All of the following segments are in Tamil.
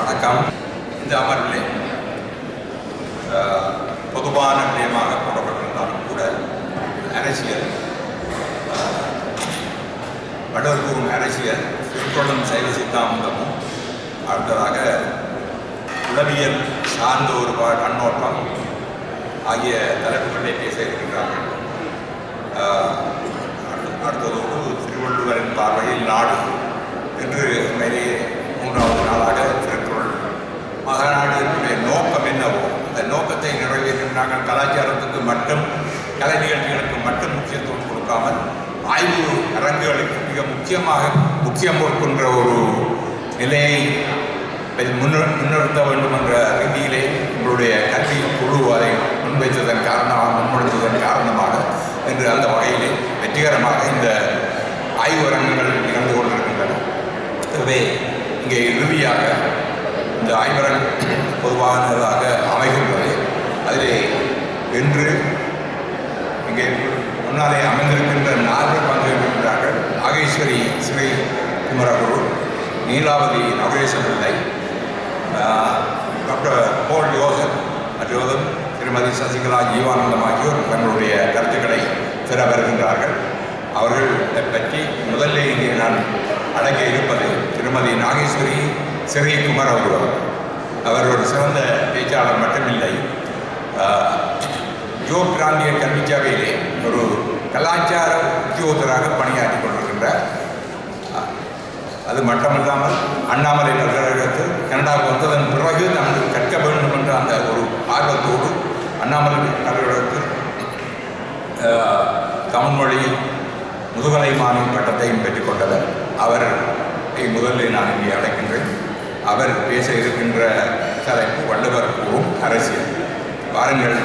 வணக்கம். இந்த அமர்விலே பொதுவான விடயமாக போடப்பட்டிருந்தாலும் கூட அரசியல் வள்ளுவர் கூறும் அரசியல் திருக்குறளும் சைவ சித்தாந்தமும் அடுத்ததாக உளவியல் சார்ந்த ஒரு கண்ணோட்டம் ஆகிய தலைப்புகளை பேச இருக்கின்றார்கள். அடுத்ததோடு திருவள்ளுவரின் பார்வையில் நாடு என்று மேலேயே 3வது நாளாக திருக்குறள் மகாநாடுடைய நோக்கம் என்னவோ அந்த நோக்கத்தை நிறைவேற்றும் நாங்கள் கலாச்சாரத்துக்கு மட்டும் கலை நிகழ்ச்சிகளுக்கு மட்டும் முக்கியத்துவம் கொடுக்காமல் ஆய்வு அரங்குகளுக்கு மிக முக்கியம் கொடுக்கின்ற ஒரு நிலையை முன்னிறுத்த வேண்டும் என்ற ரீதியிலே உங்களுடைய கல்வி குழு அதை முன்வைத்ததன் காரணமாக என்று அந்த வகையிலே வெற்றிகரமாக இந்த ஆய்வு அரங்குகள் நிகழ்ந்து கொண்டிருக்கின்றன. எனவே இங்கே இறுதியாக இந்த ஆய்வரங்கு பொதுவானதாக அமைகின்றது. அதிலே இன்று இங்கே முன்னாலே அமைந்திருக்கின்ற 4 பங்கேற்கின்றார்கள். நாகேஸ்வரி ஸ்ரீ குமரகுரு, நீலாவதி நவரேச பிள்ளை, டாக்டர் போல் யோசன் மற்றும் திருமதி சசிகலா ஜீவானந்தம் ஆகியோர் தங்களுடைய கருத்துக்களை பெற வருகின்றார்கள். அவர்களை பற்றி முதலில் இங்கே நான் அடங்க இருப்பது திருமதி நாகேஸ்வரி ஸ்ரீ குமரகுரு. அவர் ஒரு சிறந்த பேச்சாளர் மட்டுமில்லை, ஜோக் பிராந்திய கல்வி சபையிலே ஒரு கலாச்சார உத்தியோகத்தராக பணியாற்றி கொண்டிருக்கின்றார். அது மட்டுமல்லாமல் அண்ணாமலை பல்கலைக்கழகத்தில் கனடாவுக்கு வந்ததன் பிறகு நமக்கு கற்க வேண்டும் என்ற அந்த ஒரு ஆர்வத்தோடு அண்ணாமலை பல்கலைக்கழகத்தில் தமிழ்மொழி முதுகலை மாணவி பட்டத்தையும் பெற்றுக்கொண்டவர். அவர் முதலில் நான் இங்கே அழைக்கின்றேன். அவர் பேச இருக்கின்ற தலைப்பு வள்ளுவர் கூறும் அரசியல். வாருங்கள்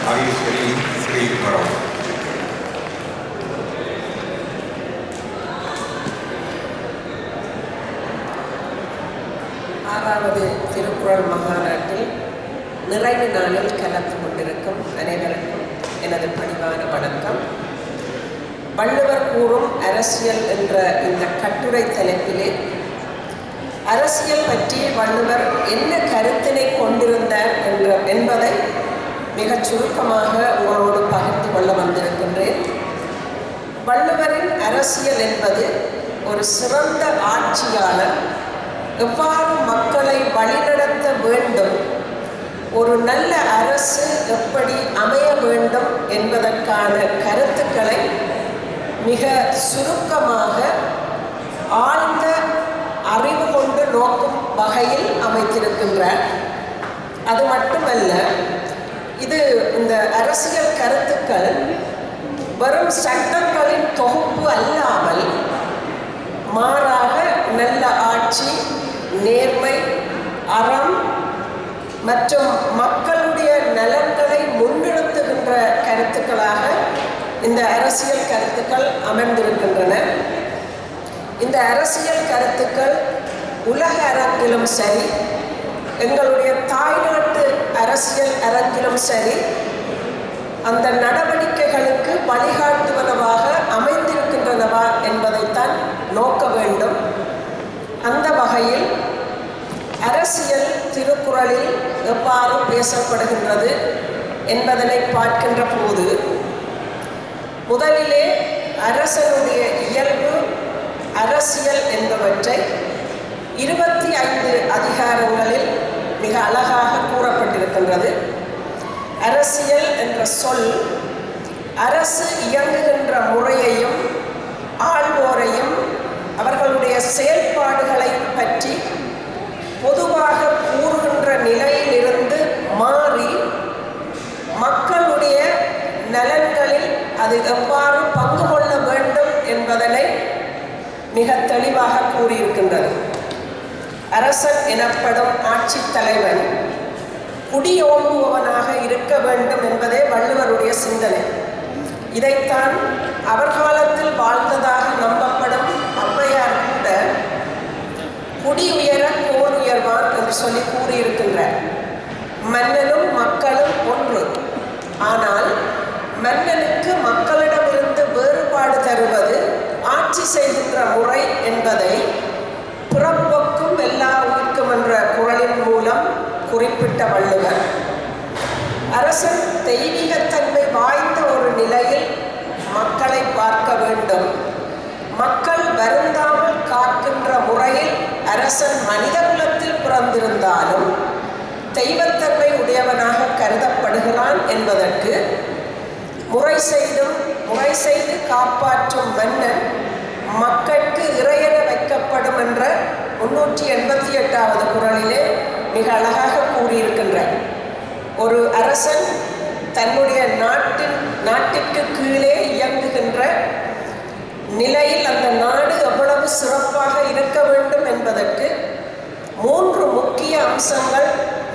நாகேஸ்வரி ஸ்ரீ குமரம். ஆறாவது திருக்குறள் மகாநாட்டில் நிறைவு நாளில் கலந்து கொண்டிருக்கும் அனைவருக்கும் எனது பணிவான வணக்கம். வள்ளுவர் கூறும் அரசியல் என்ற இந்த கட்டுரை தலைப்பிலே அரசியல் பற்றி வள்ளுவர் என்ன கருத்தினை கொண்டிருந்தார் என்பதை மிகச் சுருக்கமாக உங்களோடு பகிர்ந்து கொள்ள வந்திருக்கின்றேன். வள்ளுவரின் அரசியல் என்பது ஒரு சிறந்த ஆட்சியாளர் எவ்வாறு மக்களை வழிநடத்த வேண்டும், ஒரு நல்ல அரசு எப்படி அமைய வேண்டும் என்பதற்கான கருத்துக்களை மிக சுருக்கமாக ஆழ்ந்த அறிவு கொண்டு நோக்கும் வகையில் அமைத்திருக்கின்றார். அது மட்டுமல்ல, இந்த அரசியல் கருத்துக்கள் வெறும் சட்டங்களின் தொகுப்பு அல்லாமல் மாறாக நல்ல ஆட்சி, நேர்மை, அறம் மற்றும் மக்களுடைய நலன்களை முன்னிறுத்துகின்ற கருத்துக்களாக இந்த அரசியல் கருத்துக்கள் அமர்ந்திருக்கின்றன. இந்த அரசியல் கருத்துக்கள் உலக அரங்கிலும் சரி, எங்களுடைய தாய்நாட்டு அரசியல் அரங்கிலும் சரி, அந்த நடவடிக்கைகளுக்கு வழிகாட்டுவனவாக அமைந்திருக்கின்றனவா என்பதைத்தான் நோக்க வேண்டும். அந்த வகையில் அரசியல் திருக்குறளில் எவ்வாறு பேசப்படுகின்றது என்பதனை பார்க்கின்ற போது முதலிலே அரசனுடைய இயல்பு, அரசியல் என்பவற்றை 25 அதிகாரங்களில் மிக அழகாக கூறப்பட்டிருக்கின்றது. அரசியல் என்ற சொல் அரசு இயங்குகின்ற முறையையும் ஆள்வோரையும் அவர்களுடைய செயல்பாடுகளை பற்றி பொதுவாக கூறுகின்ற நிலையிலிருந்து மாறி மக்களுடைய நலன்களில் அது எவ்வாறு பங்கு கொள்ள வேண்டும் என்பதனை மிக தெளிவாக கூறியிருக்கின்றது. அரசன் எனப்படும் ஆட்சி தலைவன் குடியோம்புவனாக இருக்க வேண்டும் என்பதே வள்ளுவருடைய சிந்தனை. இதைத்தான் அவர் காலத்தில் வாழ்ந்ததாக நம்பப்படும் ஔவையார் கூட குடி உயர கோர் உயர்வான் என்று சொல்லி கூறியிருக்கின்றார். மன்னனும் மக்களும் ஒன்று, ஆனால் மன்னனுக்கு மக்களிடமிருந்து வேறுபாடு தருவது ஆட்சி செய்கின்ற முறை என்பதை பிறப்புக்கும் குறிப்பிட்ட வள்ளுவர், அரசன் தெய்வீகத்தன்மை வாய்ந்த ஒரு நிலையில் மக்களை பார்க்க வேண்டும். மக்கள் வருந்தாமல் காக்கின்ற முறையில் அரசன் மனித குலத்தில் பிறந்திருந்தாலும் தெய்வத்தன்மை உடையவனாக கருதப்படுகிறான் என்பதற்கு முறை செய்து காப்பாற்றும் மன்னன் மக்களுக்கு இறையென வைக்கப்படும் என்ற 388வது குறளிலே மிக அழகாக கூறியிருக்கின்றார். ஒரு அரசன் தன்னுடைய நாட்டிற்கு கீழே இயங்குகின்ற நிலையில் அந்த நாடு எவ்வளவு சிறப்பாக இருக்க வேண்டும் என்பதற்கு 3 முக்கிய அம்சங்கள்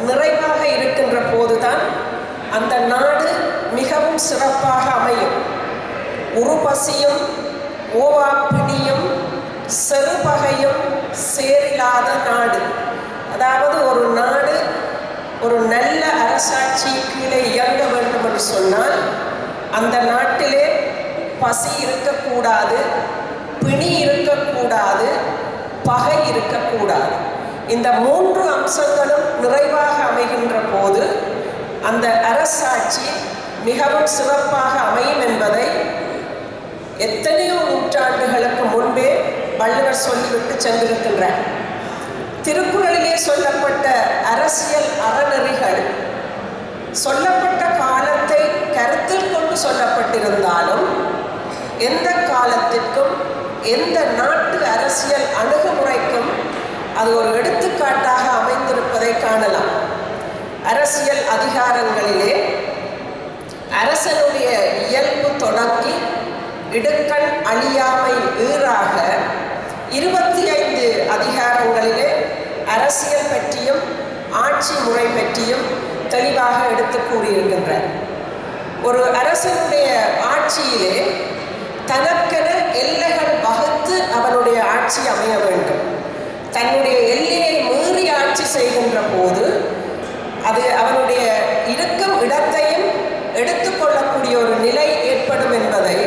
நிறைவாக இருக்கின்ற போதுதான் அந்த நாடு மிகவும் சிறப்பாக அமையும். உருபசியும் ஓவாப்பிணியும் செருபகையும் சேரில்லாத நாடு. அதாவது ஒரு நாடு ஒரு நல்ல அரசாட்சி கீழே இயங்க வேண்டும் என்று சொன்னால் அந்த நாட்டிலே பசி இருக்கக்கூடாது, பிணி இருக்கக்கூடாது, பகை இருக்கக்கூடாது. இந்த 3 அம்சங்களும் நிறைவாக அமைகின்ற போது அந்த அரசாட்சி மிகவும் சிறப்பாக அமையும் என்பதை எத்தனையோ நூற்றாண்டுகளுக்கு முன்பே வள்ளுவர் சொல்லிவிட்டு சென்றிருக்கின்றார். திருக்குறளிலே சொல்லப்பட்ட அரசியல் அறநெறிகள் சொல்லப்பட்ட காலத்தை கருத்தில் கொண்டு சொல்லப்பட்டிருந்தாலும் எந்த காலத்திற்கும் எந்த நாட்டு அரசியல் அணுகுமுறைக்கும் அது ஒரு எடுத்துக்காட்டாக அமைந்திருப்பதை காணலாம். அரசியல் அதிகாரங்களிலே அரசனுடைய இயல்பு தொடங்கி இடுக்கண் அழியாமை ஈறாக 25 அதிகாரங்களிலே அரசியல் பற்றியும் ஆட்சி முறை பற்றியும் தெளிவாக எடுத்து கூறியிருக்கின்றார். ஒரு அரசனுடைய ஆட்சியிலே தனக்கென எல்லைகள் வகுத்து அவனுடைய ஆட்சி அமைய வேண்டும். தன்னுடைய எல்லையை மீறி ஆட்சி செய்கின்ற போது அது அவனுடைய இருக்கும் இடத்தையும் எடுத்துக்கொள்ளக்கூடிய ஒரு நிலை ஏற்படும் என்பதை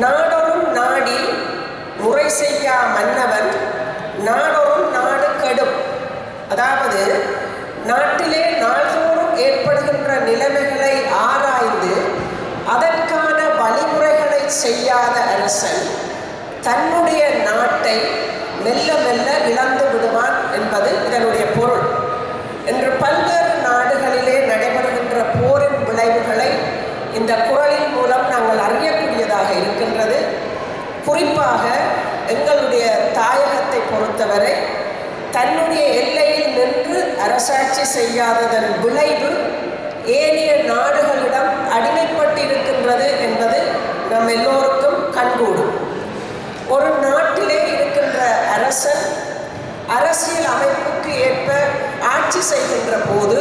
நாடொரும் நாடி முறை செய்யா மன்னவன் நாடொரும் நாடு கெடும். அதாவது நாட்டிலே நாள்தோறும் ஏற்படுகின்ற நிலைமைகளை ஆராய்ந்து அதற்கான வழிமுறைகளை செய்யாத அரசன் தன்னுடைய நாட்டை மெல்ல மெல்ல இழந்து விடுவான் என்பது இதனுடைய பொருள். இன்று பல்வேறு நாடுகளிலே நடைபெறுகின்ற போரின் விளைவுகளை இந்த குறளின் மூலம் நாங்கள் அறியக்கூடியதாக இருக்கின்றது. குறிப்பாக எங்களுடைய தாயகத்தை பொறுத்தவரை தன்னுடைய எல்லையில் நின்று அரசாட்சி செய்யாததன் விளைவு ஏனைய நாடுகளிடம் அடிமைப்பட்டிருக்கின்றது என்பது நம் எல்லோருக்கும் கண்கூடும். ஒரு நாட்டிலே இருக்கின்ற அரசன் அரசியல் அமைப்புக்கு ஏற்ப ஆட்சி செய்கின்ற போது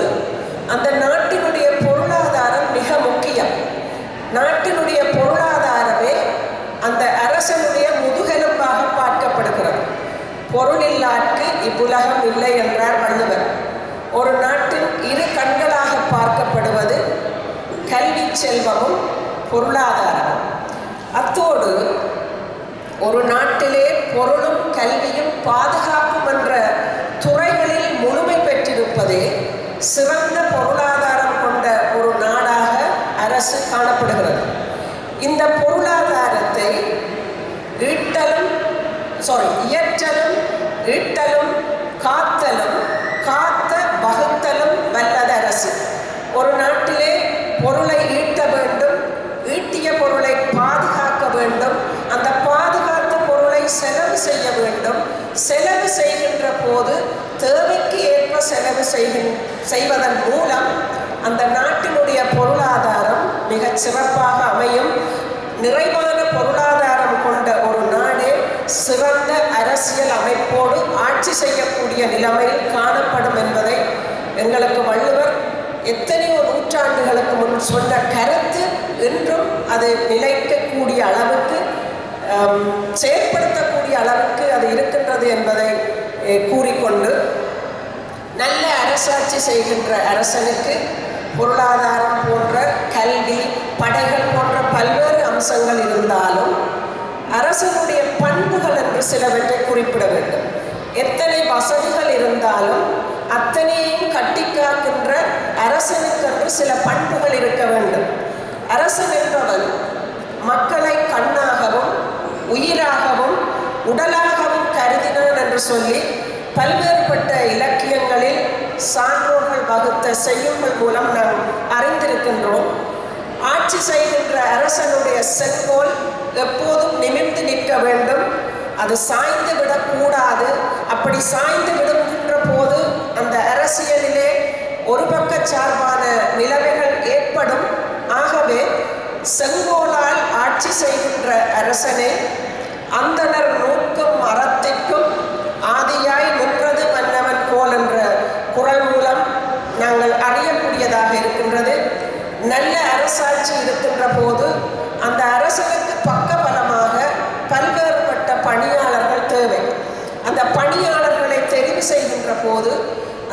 அந்த நாட்டினுடைய பொருளாதாரம் மிக முக்கியம். நாட்டினுடைய பொருளாதாரமே அந்த அரசனுடைய முதுகெலும்பாக பார்க்கப்படுகிறது. பொருளில்லார்க்கு இவ்வுலகம் இல்லை என்றார் வள்ளுவர். ஒரு நாட்டின் 2 கண்களாக பார்க்கப்படுவது கல்வி செல்வமும் பொருளாதாரமும். அத்தோடு ஒரு நாட்டிலே பொருளும் கல்வியும் பாதுகாப்பும் என்ற துறைகளில் முழுமை பெற்றிருப்பதே சிறந்த பொருளாதாரம் கொண்ட ஒரு நாடாக அரசு காணப்படுகிறது. இந்த பொருளாதாரத்தை இயற்றலும் ஈட்டலும் காத்தலும் காத்த வகுத்தலும் வல்லது அரசு. ஒரு நாட்டிலே பொருளை ஈட்ட வேண்டும், ஈட்டிய பொருளை பாதுகாக்க வேண்டும், அந்த பாதுகாத்த பொருளை செலவு செய்ய வேண்டும். செலவு செய்கின்ற போது தேவைக்கு ஏற்ப செலவு செய்வதன் மூலம் அந்த நாட்டினுடைய பொருளாதாரம் மிகச் சிறப்பாக அமையும். நிறைவான பொருளாதாரம் கொண்ட ஒரு நாடே சிறந்த அரசியல் அமைப்போடு ஆட்சி செய்யக்கூடிய நிலைமையில் காணப்படும் என்பதை எங்களுக்கு வள்ளுவர் எத்தனையோ நூற்றாண்டுகளுக்கு முன் சொன்ன கருத்து இன்றும் அது நிலைக்கக்கூடிய அளவுக்கு செயற்படுத்தக்கூடிய அளவுக்கு அது இருக்கின்றது என்பதை கூறிக்கொண்டு, நல்ல அரசாட்சி செய்கின்ற அரசனுக்கு பொருளாதாரம் போன்ற கல்வி படைகள் போன்ற பல்வேறு அம்சங்கள் இருந்தாலும் அரசனுடைய பண்புகள் என்று சிலவற்றை குறிப்பிட வேண்டும். எத்தனை வசதிகள் இருந்தாலும் அத்தனையும் கட்டி காக்கின்ற அரசனுக்கென்று சில பண்புகள் இருக்க வேண்டும். அரசன் என்பவன் மக்களை கண்ணாகவும் உயிராகவும் உடலாகவும் கருதினான் என்று சொல்லி பல்வேறுபட்ட இலக்கியங்களில் சான்றோர்கள் வகுத்த செய்யுள்கள் மூலம் நாம் அறிந்திருக்கின்றோம். ஆட்சி செய்கின்ற அரசனுடைய செங்கோல் எப்போதும் நிமிர்ந்து நிற்க வேண்டும், அது சாய்ந்து விடக்கூடாது. அப்படி சாய்ந்து விடுகின்ற போது அந்த அரசியலிலே ஒரு பக்க சார்பான நிலைமைகள் ஏற்படும். ஆகவே செங்கோலால் ஆட்சி செய்கின்ற அரசனே அந்தனர் நோக்கும் அறத்திற்கும் ஆதியாய் நின்றது மன்னவன் கோல் என்ற குறள் மூலம் நாங்கள் அறியக்கூடியதாக இருக்கின்றது. நல்ல அரசாட்சி இருக்கின்ற போது அந்த அரசனுக்கு பக்கபலமாக பல்வேறுபட்ட பணியாளர்கள் தேவை. அந்த பணியாளர்களை தெரிவு செய்கின்ற போது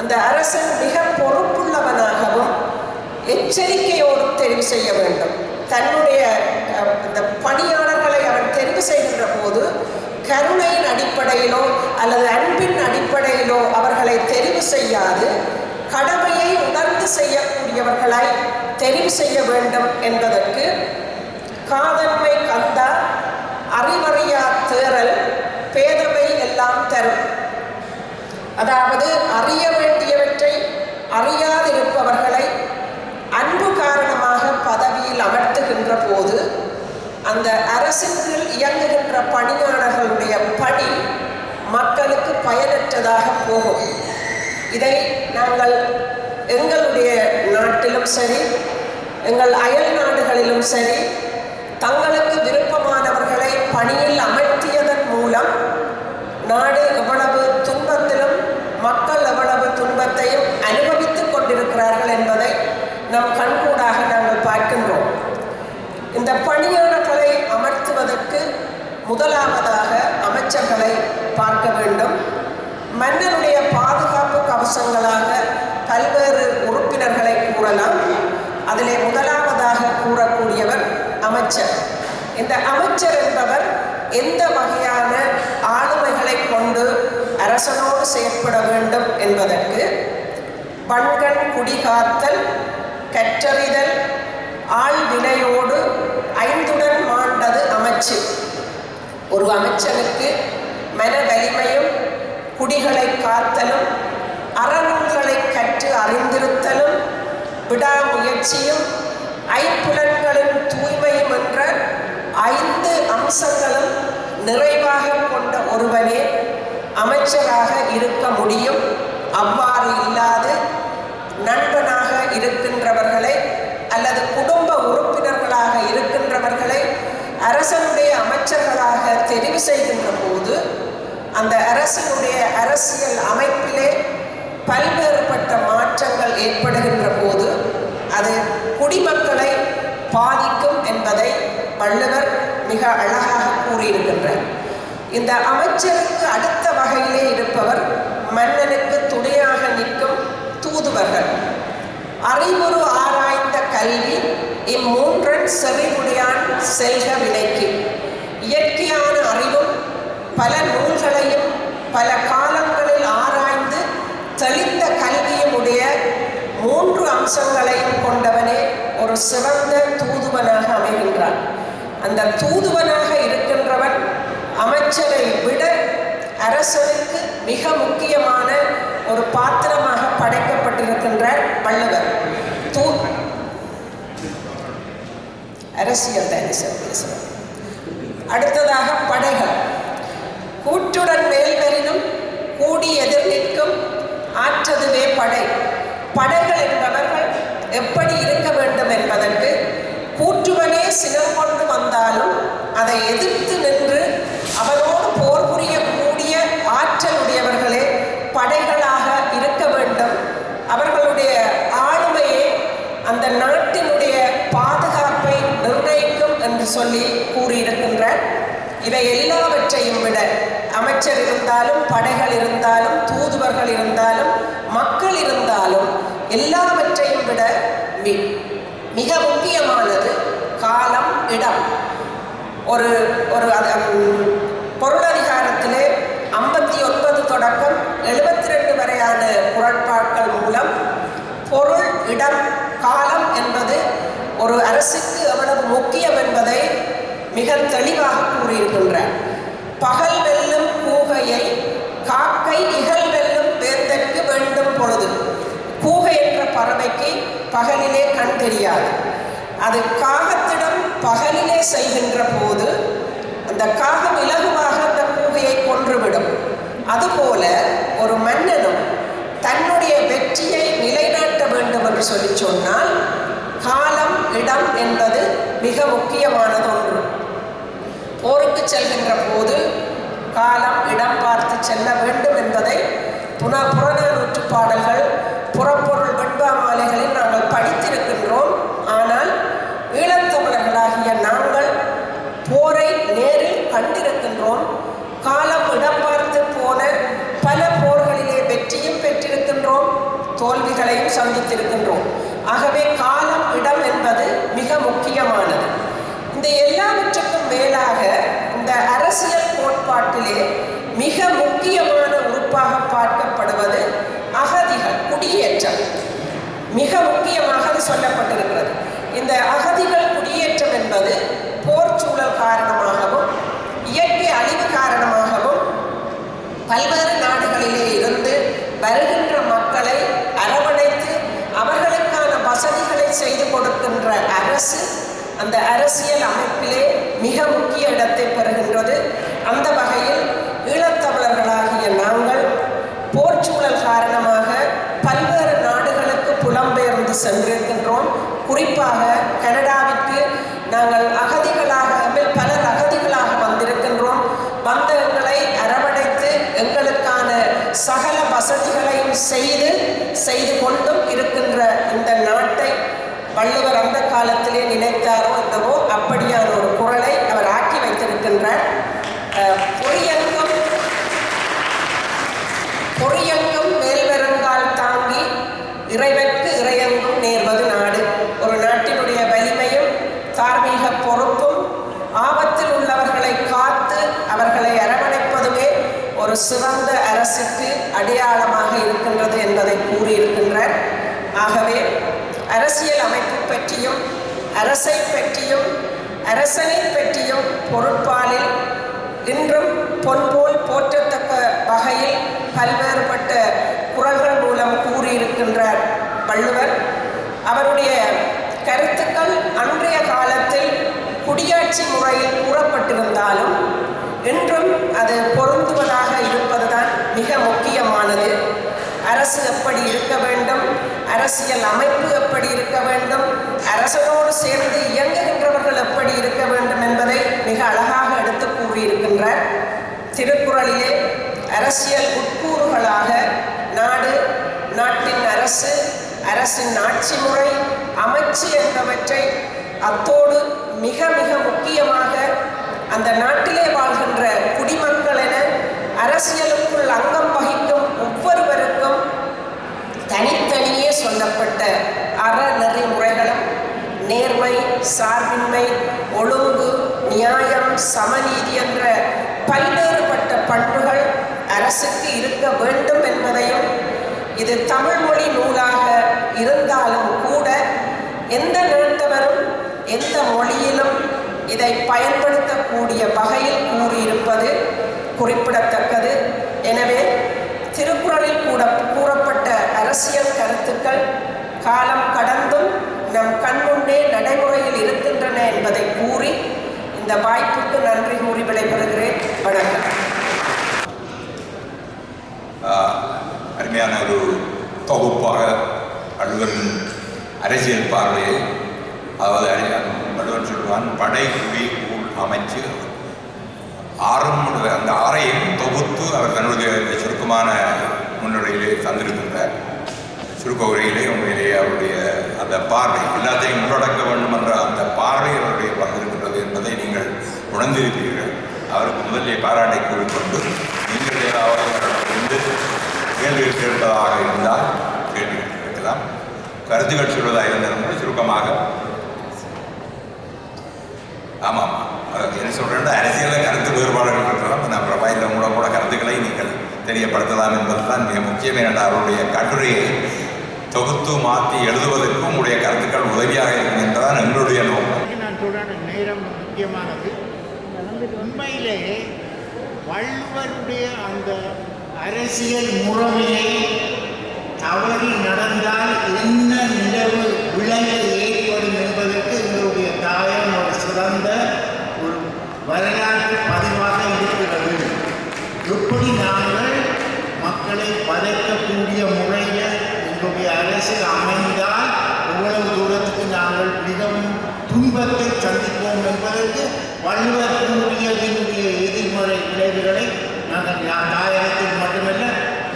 அந்த அரசன் மிக பொறுப்புள்ளவனாகவும் எச்சரிக்கையோடு தெரிவு செய்ய வேண்டும். தன்னுடைய இந்த பணியாளர்களை அவன் தெரிவு செய்கின்ற போது கருணையின் அடிப்படையிலோ அல்லது அன்பின் அடிப்படையிலோ அவர்களை தெரிவு செய்யாது கடமையை உணர்ந்து செய்யக்கூடியவர்களாய் தெரிவு செய்ய வேண்டும் என்பதற்கு காதன்மை கந்தா அறிவறியா தேறல் பேதமை எல்லாம் தரும். அதாவது அறிய வேண்டியவற்றை அறியாதிருப்பவர்களை அன்பு காரணமாக பதவியில் அமர்த்துகின்ற போது அந்த அரசின் கீழ் இயங்குகின்ற பணியாளர்களுடைய பணி மக்களுக்கு பயனற்றதாக போகும். இதை நாங்கள் எங்களுடைய நாட்டிலும் சரி எங்கள் அயல் நாடுகளிலும் சரி தங்களுக்கு விருப்பமானவர்களை பணியில் அமர்த்தியதன் மூலம் நாடு எவ்வளவு துன்பத்திலும் மக்கள் எவ்வளவு துன்பத்தையும் அனுபவித்துக் கொண்டிருக்கிறார்கள் என்பதை நம் கண்கூடாக நாங்கள் பார்க்கின்றோம். இந்த பணியாளர்களை அமர்த்துவதற்கு முதலாவதாக அமைச்சர்களை பார்க்க வேண்டும். மன்னனுடைய பாதுகாப்பு கவசங்களாக பல்வேறு உறுப்பினர்களை கூறலாம். அதிலே முதலாவதாக கூறக்கூடியவர் அமைச்சர். இந்த அமைச்சர் என்பவர் எந்த வகையான ஆளுமைகளை கொண்டு அரசனோடு செயற்பட வேண்டும் என்பதற்கு பண்கண் குடிகாத்தல், கற்றறிதல், ஆழ்வினையோடு ஐந்துடன் மாண்டது அமைச்சு. ஒரு அமைச்சனுக்கு மன வலிமையும் குடிகளை காத்தலும் அறநூல்களை கற்று அறிந்திருத்தலும் விடாமுயற்சியும் ஐப்புலன்களின் தூய்மையும் என்ற 5 அம்சங்களும் நிறைவாக கொண்ட ஒருவனே அமைச்சராக இருக்க முடியும். அவ்வாறு இல்லாது நண்பனாக இருக்கின்றவர்களை அல்லது குடும்ப உறுப்பினர்களாக இருக்கின்றவர்களை அரசனுடைய அமைச்சர்களாக தெரிவு செய்கின்ற போது அந்த அரசனுடைய அரசியல் அமைப்பிலே பல்வேறுபட்ட மாற்றங்கள் ஏற்படுகின்ற போது அது குடிமக்களை பாதிக்கும் என்பதை வள்ளுவர் மிக அழகாக கூறியிருக்கின்றார். இந்த அமைச்சருக்கு அடுத்த வகையிலே இருப்பவர் மன்னனுக்கு துணையாக நிற்கும் தூதுவர்கள். அறிவுறு ஆராய்ந்த கல்வி இம்மூன்றன் செறிவுடையான் செல்க வினைக்கு. இயற்கையான அறிவும் பல நூல்களையும் பல காலங்களில் ஆராய்ந்து தெளிந்த கல்வியும் உடைய 3 அம்சங்களையும் கொண்டவனே ஒரு சிறந்த தூதுவனாக அமைகின்றான். அந்த தூதுவனாக இருக்கின்றவன் அமைச்சரை விட அரசனுக்கு மிக முக்கியமான ஒரு பாத்திரமாக படைக்கப்பட்டிருக்கின்றார் வள்ளுவர். அரசியல் பேசுவோம். அடுத்ததாக படைகள். கூற்றுடன் மேல்வரினும் கூடி எதிர் நிற்கும் ஆற்றதுவே படை. படைகள் என்பவர்கள் எப்படி இருக்க வேண்டும் என்பதற்கு கூற்றுவனே சினம் கொண்டு வந்தாலும் அதை எதிர்த்து நின்று அவனோடு போர் புரியக்கூடிய ஆற்றலுடையவர்களே படைகளாக இருக்க வேண்டும். அவர்களுடைய ஆளுமையே அந்த நாட்டினுடைய பாதுகாப்பை நிர்ணயிக்கும் என்று சொல்லி கூறியிருக்கின்றார். இவை எல்லாவற்றையும் விட அமைச்சர் இருந்தாலும் படைகள் இருந்தாலும் தூதுவர்கள் இருந்தாலும் மக்கள் இருந்தாலும் எல்லாவற்றையும் விட மிக முக்கியமானது காலம், இடம். ஒரு பொருளதிகாரத்திலே 59 தொடக்கம் 72 வரையான குறட்பாடு அரசுக்கு எவ்வளவு முக்கியம் என்பதை மிக தெளிவாக கூறியிருக்கின்றார். பகல் வெல்லும் கூகையை காக்கை இகல் வெல்லும் வேந்தற்கு வேண்டும் பொழுது. கூகை என்ற பறவைக்கு பகலிலே கண் தெரியாது. அது காகத்திடம் பகலிலே செய்கின்ற போது அந்த காகம் இலகுவாக அந்த கூகையை கொன்றுவிடும். அதுபோல ஒரு மன்னனும் தன்னுடைய வெற்றியை நிலைநாட்ட வேண்டும் என்று சொல்லி சொன்னால் காலம் இடம் என்பது மிக முக்கியமானது ஒன்று. போருக்கு செல்கின்ற போது காலம் இடம் பார்த்து செல்ல வேண்டும் என்பதை புறநானூற்று பாடல்கள் புறப்பொருள் வெண்பா மாலைகளில் நாங்கள் படித்திருக்கின்றோம். ஆனால் ஈழத்தமிழர்களாகிய நாங்கள் போரை நேரில் கண்டிருக்கின்றோம். காலம் இடம் பார்த்து போன பல போர்களிலே வெற்றியும் பெற்றிருக்கின்றோம், தோல்விகளையும் சந்தித்திருக்கின்றோம். ஆகவே காலம் இடம் என்பது மிக முக்கியமானது. இந்த எல்லாவற்றுக்கும் மேலாக இந்த அரசியல் கோட்பாட்டிலே மிக முக்கியமான உறுப்பாக பார்க்கப்படுவது அகதிகள், குடியேற்றம். மிக முக்கியமாக அது சொல்லப்பட்டிருக்கிறது. இந்த அகதிகள் குடியேற்றம் என்பது போர் சூழல் காரணமாகவும் இயற்கை அழிவு காரணமாகவும் பல்வேறு நாடுகளிலே இருந்து வருகின்ற மக்களை அரவணைத்து அவர்களுக்கான வசதிகளை செய்து கொடுக்கின்ற அரசு அந்த அரசியல் அமைப்பிலே மிக முக்கிய இடத்தை பெறுகின்றது. அந்த வகையில் ஈழத்தமிழர்களாகிய நாங்கள் போர்ச்சூழல் காரணமாக பல்வேறு நாடுகளுக்கு புலம்பெயர்ந்து சென்றிருக்கின்றோம். குறிப்பாக கனடாவிற்கு நாங்கள் அகதிகளாக, பலர் அகதிகளாக வந்திருக்கின்றோம். வந்த எங்களை அரவணைத்து எங்களுக்கான சகல வசதிகளையும் செய்து கொண்டும் இருக்கின்ற இந்த நாட்டை வள்ளுவர் அந்த காலத்திலே நினைத்தாரோ என்னவோ அப்படியான ஒரு குரலை அவர் ஆக்கி வைத்திருக்கின்றார். பொறியங்கும் மேல்வருங்கால் தாங்கி இறைவற்கு இறையங்கும் நேர்வது நாடு. ஒரு நாட்டினுடைய வலிமையும் தார்மீக பொறுப்பும் ஆபத்தில் உள்ளவர்களை காத்து அவர்களை அரவணைப்பதுமே ஒரு சிறந்த அரசுக்கு அடையாளமாக இருக்கின்றது என்பதை கூறியிருக்கின்றார். ஆகவே அரசியல் அமைப்பு பற்றியும் அரசை பற்றியும் அரசனை பற்றியும் பொருட்பாலில் இன்றும் பொன்போல் போற்றத்தக்க வகையில் பல்வேறுபட்ட குறள்கள் மூலம் கூறியிருக்கின்றார் வள்ளுவர். அவருடைய கருத்துக்கள் அன்றைய காலத்தில் குடியாட்சி முறையில் கூறப்பட்டிருந்தாலும் இன்றும் அது பொருந்துவதாக இருப்பதுதான் மிக முக்கியமானது. அரசு எப்படி இருக்க வேண்டும், அரசியல் அமைப்பு எப்படி இருக்க வேண்டும், அரசனோடு சேர்ந்து இயங்குகின்றவர்கள் எப்படி இருக்க வேண்டும் என்பதை மிக அழகாக எடுத்து கூறியிருக்கின்றார். திருக்குறளிலே அரசியல் உட்கூறுகளாக நாடு, நாட்டின் அரசு, அரசின் ஆட்சி முறை, அமைச்சு என்பவற்றை அத்தோடு மிக மிக முக்கியமாக அந்த நாட்டிலே வாழ்கின்ற குடிமக்கள் என அரசியலுக்குள் அங்கம் வகிக்கும் ஒவ்வொருவருக்கும் தனித்தனியே சொல்லப்பட்ட அறநெறிமுறைகளும் நேர்மை, சார்பின்மை, ஒழுங்கு, நியாயம், சமநீதி என்ற பல்வேறுபட்ட பண்புகள் அரசுக்கு இருக்க வேண்டும் என்பதையும், இது தமிழ் மொழி நூலாக இருந்தாலும் கூட எந்த நாட்டவரும் எந்த மொழியிலும் இதை பயன்படுத்தக்கூடிய வகையில் கூறியிருப்பது குறிப்பிடத்தக்கது. எனவே திருக்குறளில் கூறப்பட்ட அரசியல் கருத்துக்கள் காலம் கடந்தும் நம் கண்முன்னே நடைமுறையில் இருக்கின்றன என்பதை கூறி இந்த வாய்ப்புக்கு நன்றி கூறி விடைபெறுகிறேன். வணக்கம். அருமையான ஒரு தொகுப்பாக வள்ளுவரின் அரசியல் பார்வையை, அதாவது வள்ளுவன் சொல்வான், படை குடி ஊழ் அமைச்சு அந்த ஆறையும் தொகுத்து அவர் தன்னுடைய சுருக்கமான முன்னுரையிலே தந்திருக்கின்றார். சுருக்க உரையிலே உண்மையிலேயே அவருடைய அந்த பார்வை எல்லாத்தையும் உள்ளடக்க வேண்டும் என்ற அந்த பார்வை அவருடைய வந்திருக்கின்றது என்பதை நீங்கள் உணர்ந்திருப்பீர்கள். அவருக்கு முதலே பாராட்டை கூறிக்கொண்டு நீங்கள் ஏதாவது இருந்து கேள்வி கேட்பதாக இருந்தால் கேள்வி கேட்கலாம். கருத்துக்கள் சொல்வதாக இருந்தாலும் கூட சுருக்கமாக. ஆமாம், என்ன சொல்கிறேன்னா, அரசியலில் கருத்து வேறுபாடுகள் இருக்கலாம். நான் பிரபாயில் கூட கருத்துக்களை நீங்கள் தெரியப்படுத்தலாம் என்பது தான் மிக முக்கியம். என்ற அவருடைய கட்டுரையை தொகுத்து மாற்றி எழுதுவதற்கு உங்களுடைய கருத்துக்கள் உதவியாக இருக்கும் என்பதுதான் எங்களுடைய நோக்கம். நான் சொல்ற நேரம் முக்கியமானது. உண்மையிலே வள்ளுவருடைய அந்த அரசியல் முறையை தவறி நடந்தால் என்ன நிலவு விளைவு ஏற்படும் என்பதற்கு எங்களுடைய தாயம் ஒரு சிறந்த ஒரு வரலாற்று பதிவாக இருக்கிறது. எப்படி நாங்கள் மக்களை பதைக்கக்கூடிய முறையில் எங்களுடைய அரசு அமைந்தால் எவ்வளவு தூரத்துக்கு நாங்கள் மிகவும் துன்பத்தை சந்திப்போம் என்பதற்கு வள்ளுவர் கூறியதனுடைய எதிர்மறை விளைவுகளை நாங்கள் தாயகத்தில் மட்டுமல்ல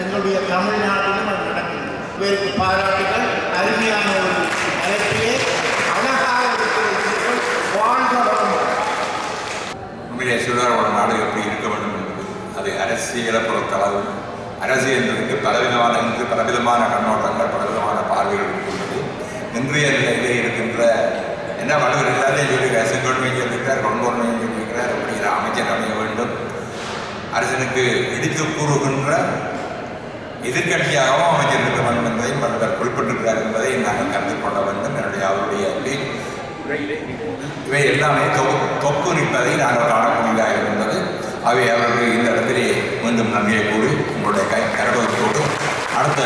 எங்களுடைய தமிழ்நாட்டிலும் அது நடக்கிறது. இவருக்கு பாராட்டுகள். அருமையான ஒரு அழைப்பிலே அழகாக இருக்கிறீர்கள். வாழ்ந்த உண்மையிலே சுடரோட நாடு எப்படி இருக்க வேண்டும் என்பது அது அரசியலை பொறுத்தளவு அரசியலுக்கு பலவிதமான கண்ணோட்டங்கள் பலவிதமான பார்வைகள் இருக்கின்றது. இன்றைய நிலையிலே இருக்கின்ற என்ன வள்ளுவர் எல்லாத்தையும் சொல்லியிருக்கார். செங்கோன்மையும் சொல்லியிருக்கார், கொங்கோன்மையும் சொல்லியிருக்கிறார். அப்படிங்கிற அமைச்சர் அமைய வேண்டும். அரசனுக்கு இடித்து கூறுகின்ற எதிர்கட்சியாகவும் அமைச்சர் இருக்க வேண்டும் என்பதையும் வள்ளுவர் குறிப்பிட்டிருக்கிறார் என்பதை நாங்கள் கருத்தில் கொள்ள வேண்டும். என்னுடைய அவருடைய இவை எல்லாமே தொக்கு நிற்பதை நாங்கள் காணக்கூடியதாக இருந்தது. அவை அவர்களுக்கு இந்த இடத்திலே மீண்டும் நன்றியை கூறி உங்களுடைய கரகோடு அடுத்த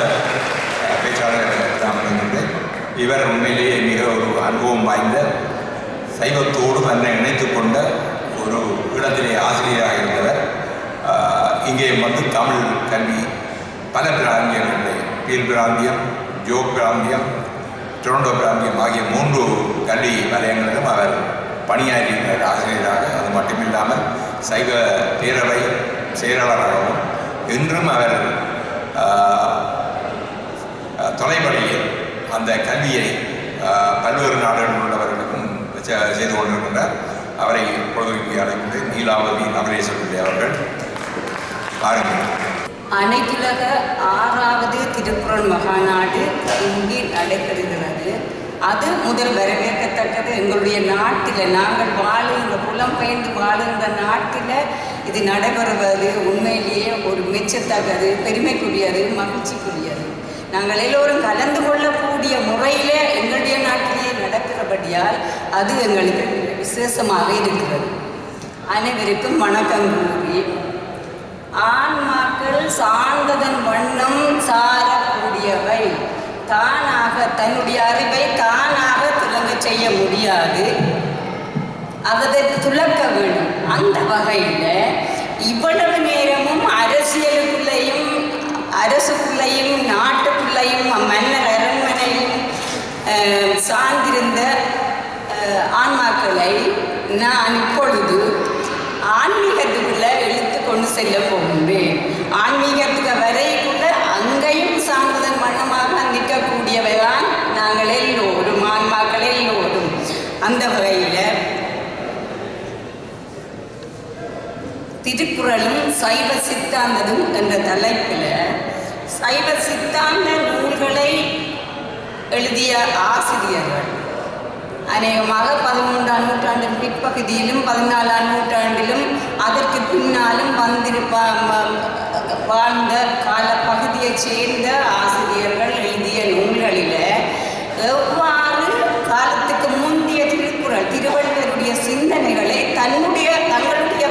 பேச்சாளர் அமைகின்றேன். இவர் உண்மையிலேயே மிக ஒரு அனுபவம் வாய்ந்த சைவத்தோடு தன்னை இணைத்து கொண்ட ஒரு இடத்திலே ஆசிரியராக இருந்தவர். இங்கே வந்து தமிழ் கல்வி பல பிராந்தியங்களிலே பீல் பிராந்தியம், ஜோ பிராந்தியம், டொரண்டோ பிராந்தியம் ஆகிய 3 கல்வி வலயங்களிலும் அவர் பணியாற்றினார் ஆசிரியராக. அது மட்டுமில்லாமல் சைவ பேரவை செயலாளராகவும் இன்றும் அவர் தொலைவழியில் அந்த கல்வியை பல்வேறு நாடுகளில் உள்ளவர்களுக்கும் செய்து கொண்டிருக்கின்றார். அவரை பொழுதுக்கு அழைக்கின்ற நீலாவதி நவரேஸ்வரி அவர்கள் பாருங்கள். அனைத்துலக 6வது திருக்குறள் மகாநாடு இங்கே நடைபெறுகிறது. அது முதல் வரவேற்கத்தக்கது. எங்களுடைய நாட்டில் நாங்கள் வாழுகின்ற புலம்பெயர்ந்து வாழுகின்ற நாட்டில் இது நடைபெறுவது உண்மையிலேயே ஒரு மெச்சத்தக்கது, பெருமைக்குரியது, மகிழ்ச்சிக்குரியது. நாங்கள் எல்லோரும் கலந்து கொள்ளக்கூடிய முறையில் எங்களுடைய நாட்டிலே நடக்கிறபடியால் அது எங்களுக்கு விசேஷமாக இருக்கிறது. அனைவருக்கும் வணக்கம் கூறி, ஆன்மாக்கள் சார்ந்ததன் வண்ணம் சாரக்கூடியவை. தானாக தன்னுடைய அறிவை தானாக துலங்க செய்ய முடியாது, அதை துலக்க வேண்டும். அந்த வகையில் இவ்வளவு நேரமும் அரசுக்குள்ளேயும் நாட்டுக்குள்ளேயும் மன்னர் அரண்மனையும் சார்ந்திருந்த ஆன்மாக்களை நான் இப்பொழுது ஆன்மீகத்துக்குள்ள இழுத்து கொண்டு செல்ல போகின்றேன். ஆன்மீகத்துக்கு வரைக்குள்ள அங்கேயும் சார்ந்ததன் வண்ணமாக நிற்கக்கூடியவைதான் நாங்கள் எல்லோரும், ஆன்மாக்கள் எல்லோரும். அந்த வகையில் திருக்குறளும் சைவ சித்தாந்ததும் என்ற தலைப்பில் சைவ சித்தாந்த நூல்களை எழுதிய ஆசிரியர்கள் அநேகமாக 13ஆம் நூற்றாண்டின் பிற்பகுதியிலும் 14ஆம் நூற்றாண்டிலும் அதற்கு பின்னாலும் வாழ்ந்த காலப்பகுதியைச் சேர்ந்த ஆசிரியர்கள் எழுதிய நூல்களில் எவ்வாறு காலத்துக்கு முந்தைய திருக்குறள் திருவள்ளுவருடைய சிந்தனைகளை தங்களுடைய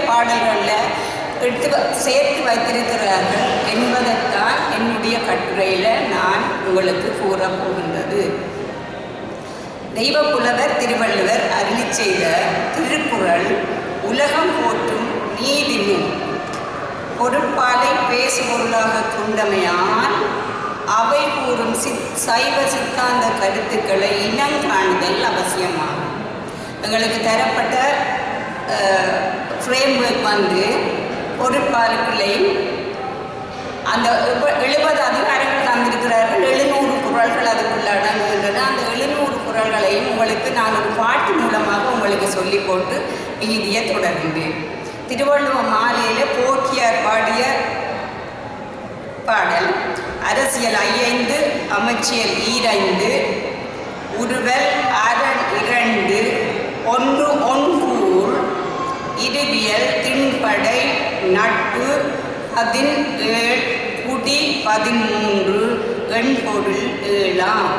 பாடல்களில் சேர்த்து வைத்திருக்கிறார்கள் என்பதைத்தான் என்னுடைய கட்டுரையில் நான் உங்களுக்கு கூறப்போகின்றது. தெய்வப்புலவர் திருவள்ளுவர் அருளி செய்த திருக்குறள் உலகம் போற்றும் நீதி நூல். பொருட்பாலை பேசுபொருளாக கொண்டமையால் அவை கூறும் சைவ சித்தாந்த கருத்துக்களை இனங்காணுதல் அவசியமாகும். எங்களுக்கு தரப்பட்ட ஃப்ரேம்வொர்க் வந்து பொருட்பாலுக்குள்ளேயும் அந்த 70 அதிகாரங்கள் தந்திருக்கிறார்கள். 700 குறள்கள் அதுக்குள்ள அடங்குகின்றன. அந்த 700 குறள்களையும் உங்களுக்கு நான் ஒரு பாட்டு மூலமாக உங்களுக்கு சொல்லி போட்டு மீதியை தொடர்கின்றேன். திருவள்ளுவர் மாலையில் போக்கியார் பாடிய பாடல் அரசியல் 5, அமைச்சியல் 2, உருவல் அரண் 2, ஒன்று ஒன்கூழ், இருவியல் திண்படை நட்பு 17, குடி 13, வெண்பொருள் ஏழாம்.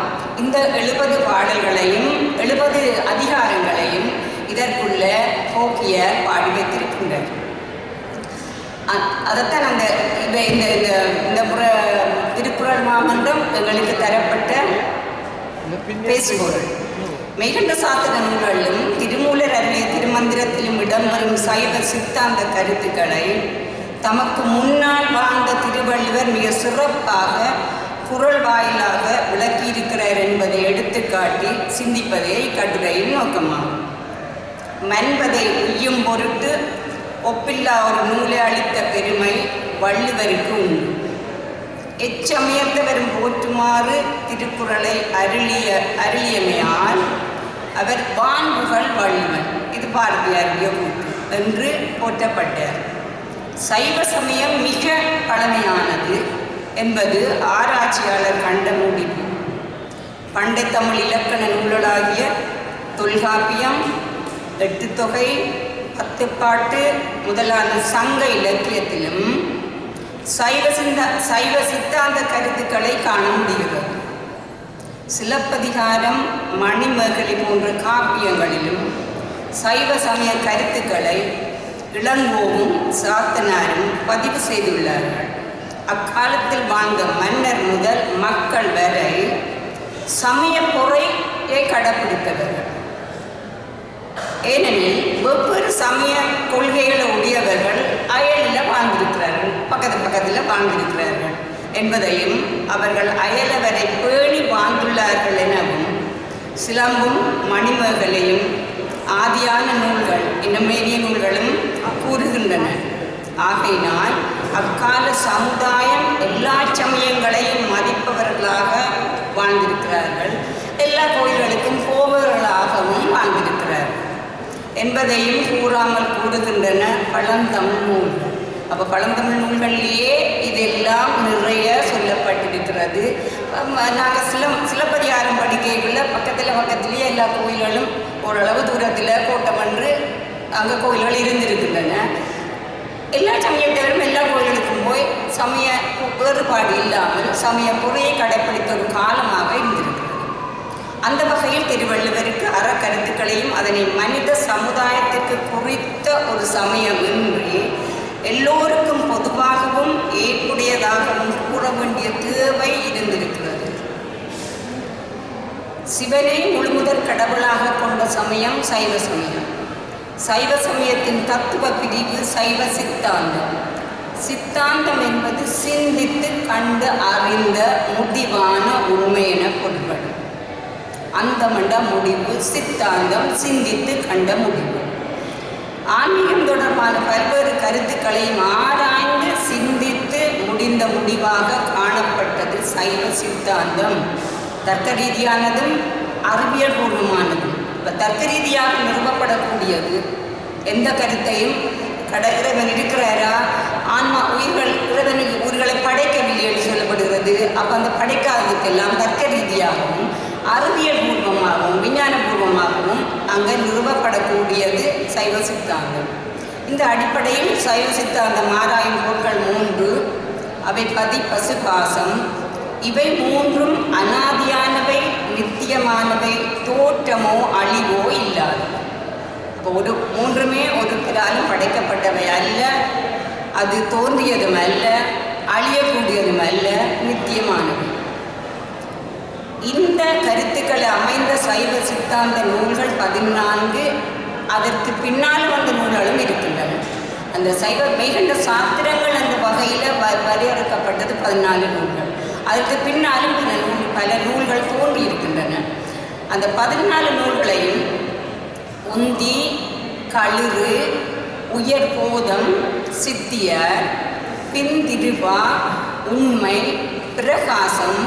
இந்த 70 பாடல்களையும் 70 அதிகாரங்களையும் இதற்குள்ள போக்கியார் பாடி வைத்திருக்கின்றார். அதைத்தான் அந்த இந்த முறை திருக்குறள் மாமன்றம் எங்களுக்கு தரப்பட்ட பேசுபொருள். மெய்கண்ட சாத்திர நூல்களிலும் திருமூலர் அருளிய திருமந்திரத்திலும் இடம்பெறும் சைவ சித்தாந்த கருத்துக்களை தமக்கு முன்னால் வாழ்ந்த திருவள்ளுவர் மிக சிறப்பாக குறள் வாயிலாக விளக்கியிருக்கிறார் என்பதை எடுத்துக்காட்டி சிந்திப்பதே இக்கட்டுரையின் நோக்கமாகும். மன்பதை உய்யும் பொருட்டு ஒப்பில்லா ஒரு நூலை அளித்த பெருமை வள்ளுவருக்கு உண்டு. எச்சமயத்தவரும் போற்றுமாறு திருக்குறளை அருளியமையால் அவர் வான்புகழ் வள்ளுவன், இது பாரதியாருடைய கூற்று என்று போற்றப்பட்டார். சைவ சமயம் மிக பழமையானது என்பது ஆராய்ச்சியாளர் கண்ட முடிவு. பண்டை தமிழ் இலக்கண நூல்களாகிய தொல்காப்பியம், எட்டுத்தொகை, பத்துப்பாட்டு முதலான சங்க இலக்கியத்திலும் சைவ சித்தாந்த கருத்துக்களை காண முடிகிறது. சிலப்பதிகாரம், மணிமேகலை போன்ற காப்பியங்களிலும் சைவ சமய கருத்துக்களை இளங்கோவும் சாத்தனாரும் பதிவு செய்துள்ளார்கள். அக்காலத்தில் வாழ்ந்த மன்னர் முதல் மக்கள் வரை சமய பொறையை கடைப்பிடித்தவர்கள். ஏனெனில் வெவ்வேறு சமய கொள்கைகளை உடையவர்கள் அயலில் வாழ்ந்திருக்கிறார்கள், பக்கத்தில் வாழ்ந்திருக்கிறார்கள் என்பதையும் அவர்கள் அயலவரை பேணி வாழ்ந்துள்ளார்கள் எனவும் சிலம்பும் மணிமேகலையும் ஆதியான நூல்கள் இன்னமேறிய நூல்களும் கூறுகின்றன. ஆகையினால் அக்கால சமுதாயம் எல்லா சமயங்களையும் மதிப்பவர்களாக வாழ்ந்திருக்கிறார்கள், எல்லா கோயில்களுக்கும் போவர்களாகவும் வாழ்ந்திருக்கிறார்கள் என்பதையும் கூறாமல் கூறுகின்றன பழந்தமிழ் நூல்கள். அப்போ பழந்தமிழ் நூல்களிலேயே இதெல்லாம் நிறைய சொல்லப்பட்டிருக்கிறது. நாங்கள் சிலப்பதிகாரம் படிக்கைக்குள்ள பக்கத்திலேயே எல்லா கோயில்களும் ஓரளவு தூரத்தில் கோட்டமன்று அங்கே கோயில்கள் இருந்திருக்கின்றன. எல்லா சமயத்தவரும் எல்லா கோயில்களுக்கும் போய் சமய வேறுபாடு இல்லாமல் சமய பொறையை கடைப்பிடித்த ஒரு காலமாக இருந்திருக்கிறது. அந்த வகையில் திருவள்ளுவருக்கு அறக்கருத்துக்களையும் அதனை மனித சமுதாயத்திற்கு குறித்த ஒரு சமயம் இன்றி எல்லோருக்கும் பொதுவாகவும் ஏற்புடையதாகவும் கூற வேண்டிய தேவை இருந்திருக்கிறது. சிவனை முழுமுதற் கடவுளாக கொண்ட சமயம் சைவ சமயம். சைவ சமயத்தின் தத்துவ பிரிவு சைவ சித்தாந்தம். சித்தாந்தம் என்பது சிந்தித்து கண்டு அறிந்த முடிவான உண்மை என பொருள்படும். அந்தமண்ட முடிவு, சித்தாந்தம் சிந்தித்து கண்ட முடிவு. ஆன்மீகம் தொடர்பான பல்வேறு கருத்துக்களையும் ஆராய்ந்து சிந்தித்து முடிந்த முடிவாக காணப்பட்டது சைவ சித்தாந்தம். தர்க்க ரீதியானதும் அறிவியல் பூர்வமானதும். இப்போ தர்க்க ரீதியாக நிறுவப்படக்கூடியது எந்த கருத்தையும் இறைவன் இருக்கிறாரா, ஆன்மா இறைவனுக்கு உயிர்களை படைக்கவில்லை என்று சொல்லப்படுகிறது. அப்போ அந்த படைக்காததுக்கெல்லாம் தர்க்க ரீதியாகவும் அறிவியல் பூர்வமாகவும் விஞ்ஞான பூர்வமாகவும் அங்கே நிறுவப்படக்கூடியது சைவ சித்தாந்தம். இந்த அடிப்படையில் சைவ சித்தாந்தம் ஆராயும் பொருட்கள் 3. அவை பதி, பசு, பாசம். இவை 3ம் அனாதியானவை, நித்தியமானவை, தோற்றமோ அழிவோ இல்லாதவை. அப்போ 3மே ஒரு பிறாலும் படைக்கப்பட்டவை அல்ல, அது தோன்றியதும் அல்ல, அழியக்கூடியதும் அல்ல, நித்தியமானவை. இந்த கருத்துக்களை அமைந்த சைவ சித்தாந்த நூல்கள் 14. அதற்கு பின்னால் வந்த நூல்களும் இருக்கின்றன. அந்த சைவ மெய்கண்ட சாத்திரங்கள் அந்த வகையில் வரையறுக்கப்பட்டது 14 நூல்கள். அதற்கு பின்னாலும் பல நூல்கள் தோன்றி இருக்கின்றன. அந்த 14 நூல்களையும் உந்தி, களிறு, உயர்போதம், சித்தியர், பின்திருவா, உண்மை, பிரகாசம்,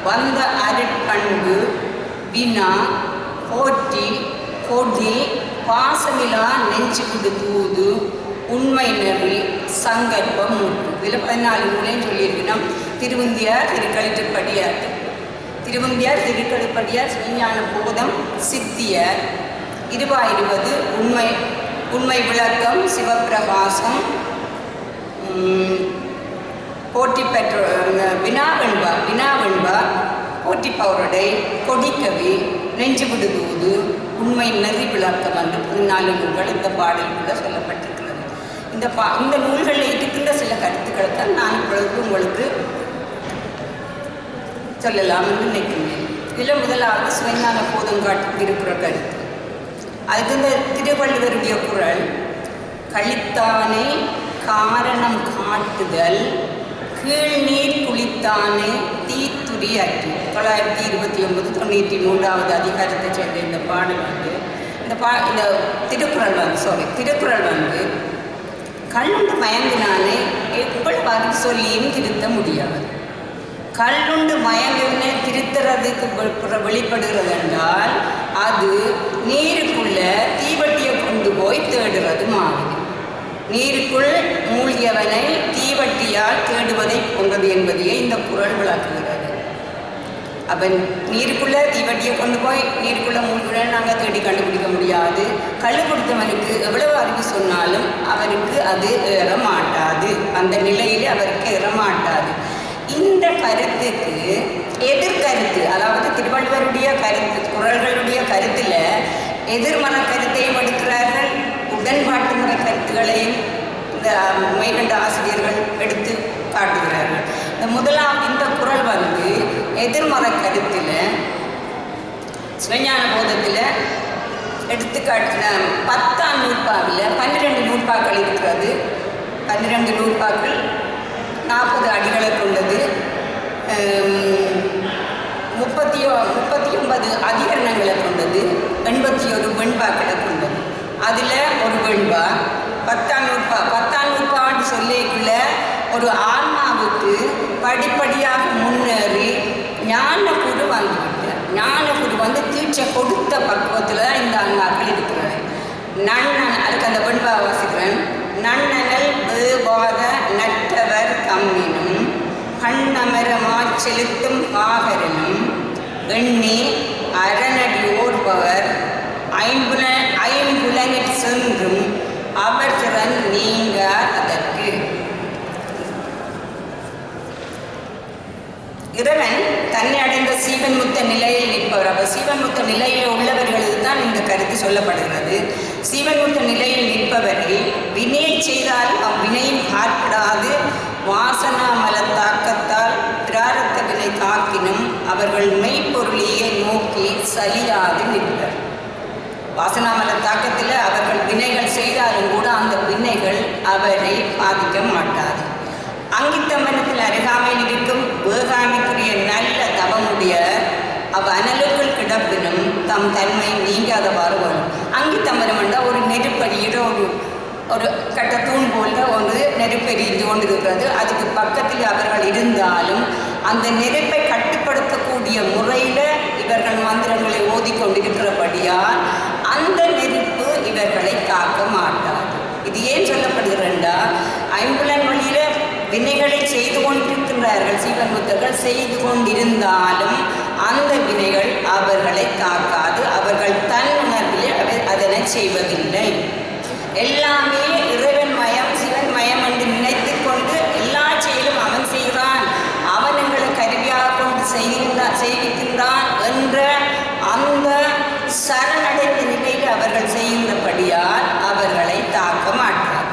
வந்த அருட்பண்பு, வினா, போற்றி, கொடி, பாசமிலா நெஞ்சுகுடு தூது, உண்மை நெறி, சங்கற்பம், முற்று. இதில் 14 நூலையும் சொல்லியிருக்கணும். திருவுந்தியார், திருக்களிற்றுப்படியார், திருக்களிப்படியார், விஞ்ஞான போதம், சித்தியர், 20 உண்மை விளக்கம், சிவப்பிரகாசம், போற்றி பெற்ற வினாவெண்பா, குட்டிப்பவரடை கொடிக்கவி நெஞ்சு விடுதூது உண்மை நெறி விளக்கம் என்று 14 நூல்கள் இந்த பாடல்களில் சொல்லப்பட்டிருக்கிறது. இந்த நூல்களில் இருக்கின்ற சில கருத்துக்களை தான் நான் இப்பொழுது உங்களுக்கு சொல்லலாம் என்று நினைக்கின்றேன். இதில் முதலாவது சிவஞான போதங்காட்டு திருக்குறள் கருத்து. அதுக்கு இந்த திருவள்ளுவருடைய குறள் கழித்தானே காரணம் காட்டுதல் கீழ்நீர் குளித்தானே தீத்துரி அற்று 929 93வது அதிகாரத்தை சேர்ந்த இந்த பாடல் வந்து இந்த திருக்குறள் வந்து கல்லுண்டு மயங்கினானே எவ்வளவு அறிவு சொல்லியும் திருத்த முடியாது. கல்லுண்டு மயங்கினே திருத்துறதுக்கு வெளிப்படுகிறது என்றால் அது நீருக்குள்ள தீவட்டியை கொண்டு போய் தேடுறது மாதிரி. நீருக்குள் மூழ்கியவனை தீவட்டியால் தேடுவதை போன்றது என்பதையே இந்த குறள் விளக்குகிறது. அவன் நீருக்குள்ள தீவட்டியை கொண்டு போய் நீருக்குள்ள மூழ்கின நாங்கள் தேடி கண்டுபிடிக்க முடியாது. கல் கொடுத்தவனுக்கு எவ்வளவு அறிவு சொன்னாலும் அவருக்கு அது ஏற மாட்டாது. அந்த நிலையில் அவருக்கு ஏற மாட்டாது. இந்த கருத்துக்கு எதிர்கருத்து, அதாவது திருவள்ளுவருடைய கருத்து, குறள்களுடைய கருத்தில் எதிர்மன கருத்தையும் எடுக்கிறார்கள், உடன்பாட்டு முறை கருத்துக்களையும் இந்த மெய்கண்ட ஆசிரியர்கள் எடுத்து காட்டுகிறார்கள். இந்த குறள் வந்து எதிர்மறை கருத்தில் சிவஞான போதத்தில் எடுத்துக்காட்டின 10ஆம் நூற்பாவில் 12 நூற்பாக்கள் இருக்கிறது. 12 நூற்பாக்கள் 40 அடிகளை கொண்டது. 39 அதிகரணங்களை கொண்டது. 81 வெண்பாக்களை கொண்டது. அதில் ஒரு வெண்பா 10ஆம் நூற்பாண்டு சொல்லிக்குள்ள ஒரு ஆன்மாவுக்கு படிப்படியாக முன்னேறி ஞானக்குரு வந்துவிட்டு ஞானக்குரு வந்து தீட்சை கொடுத்த பக்குவத்தில் தான் இந்த ஆன்மாக்கள் இருக்கிறது. அதுக்கு அந்த வெண்பா வாசிக்கிறேன். நன்னனல் வேவாத நற்றவர் தம்மினும் கண்ணமரமா செலுத்தும் பாகரனும் எண்ணி அரணடி ஓர்பவர் ஐம்புலனில் சென்றும் அவர் திறன் நீங்க அதற்கு. இறைவன் தன்னை அடைந்த சீவன்முத்த நிலையில் நிற்பவர். அப்போ சீவன்முத்த நிலையில் உள்ளவர்களுக்கு தான் இந்த கருத்து சொல்லப்படுகிறது. சீவன்முத்த நிலையில் நிற்பவரை வினையை செய்தால் அவ்வினையும் ஆற்படாது வாசனா மலத்தாக்கத்தால் பிராரத்த வினை காக்கினும் அவர்கள் மெய்ப்பொருளையே நோக்கி சலியாது நிற்பர். வாசனாமல தாக்கத்தில் அவர்கள் வினைகள் செய்தாலும் கூட அந்த வினைகள் அவரை பாதிக்க மாட்டாது. அங்கித்தம்பனத்தில் அருகாமையில் இருக்கும் வேகாமைக்குரிய நல்ல தவமுடைய அனலுக்குள் கிடப்பினும் தம் தன்மை நீங்காதவாறு வரும். அங்கித்தம்பனம் என்றால் ஒரு நெருப்படியிட ஒரு கட்ட தூண் போல ஒரு நெருப்பெறிந்து கொண்டு இருக்கிறது. அதுக்கு பக்கத்தில் அவர்கள் இருந்தாலும் அந்த நெருப்பை கட்டுப்படுத்தக்கூடிய முறையில் இவர்கள் மந்திரங்களை ஓதிக்கொண்டிருக்கிறபடியால் அந்த நெருப்பு இவர்களை காக்க மாட்டாது. இது ஏன் சொல்லப்படுகிறா, ஐம்புலன் வழியில் வினைகளை செய்து கொண்டிருக்கின்றார்கள். சீவன்முத்தர்கள் செய்து கொண்டிருந்தாலும் அந்த வினைகள் அவர்களை காக்காது. அவர்கள் தன் உணர்விலே அதனை செய்வதில்லை. எல்லாமே இறைவன் மயம் சிவன் மயம் என்று நினைத்து கொண்டு எல்லா செயலும் அவன் செய்கிறான், அவன் எங்களை கருவியாக கொண்டு செய்கின்றான் என்ற அந்த சரணடைந்த நிலையில் அவர்கள் செய்கின்றபடியால் அவர்களை தாக்க மாட்டார்.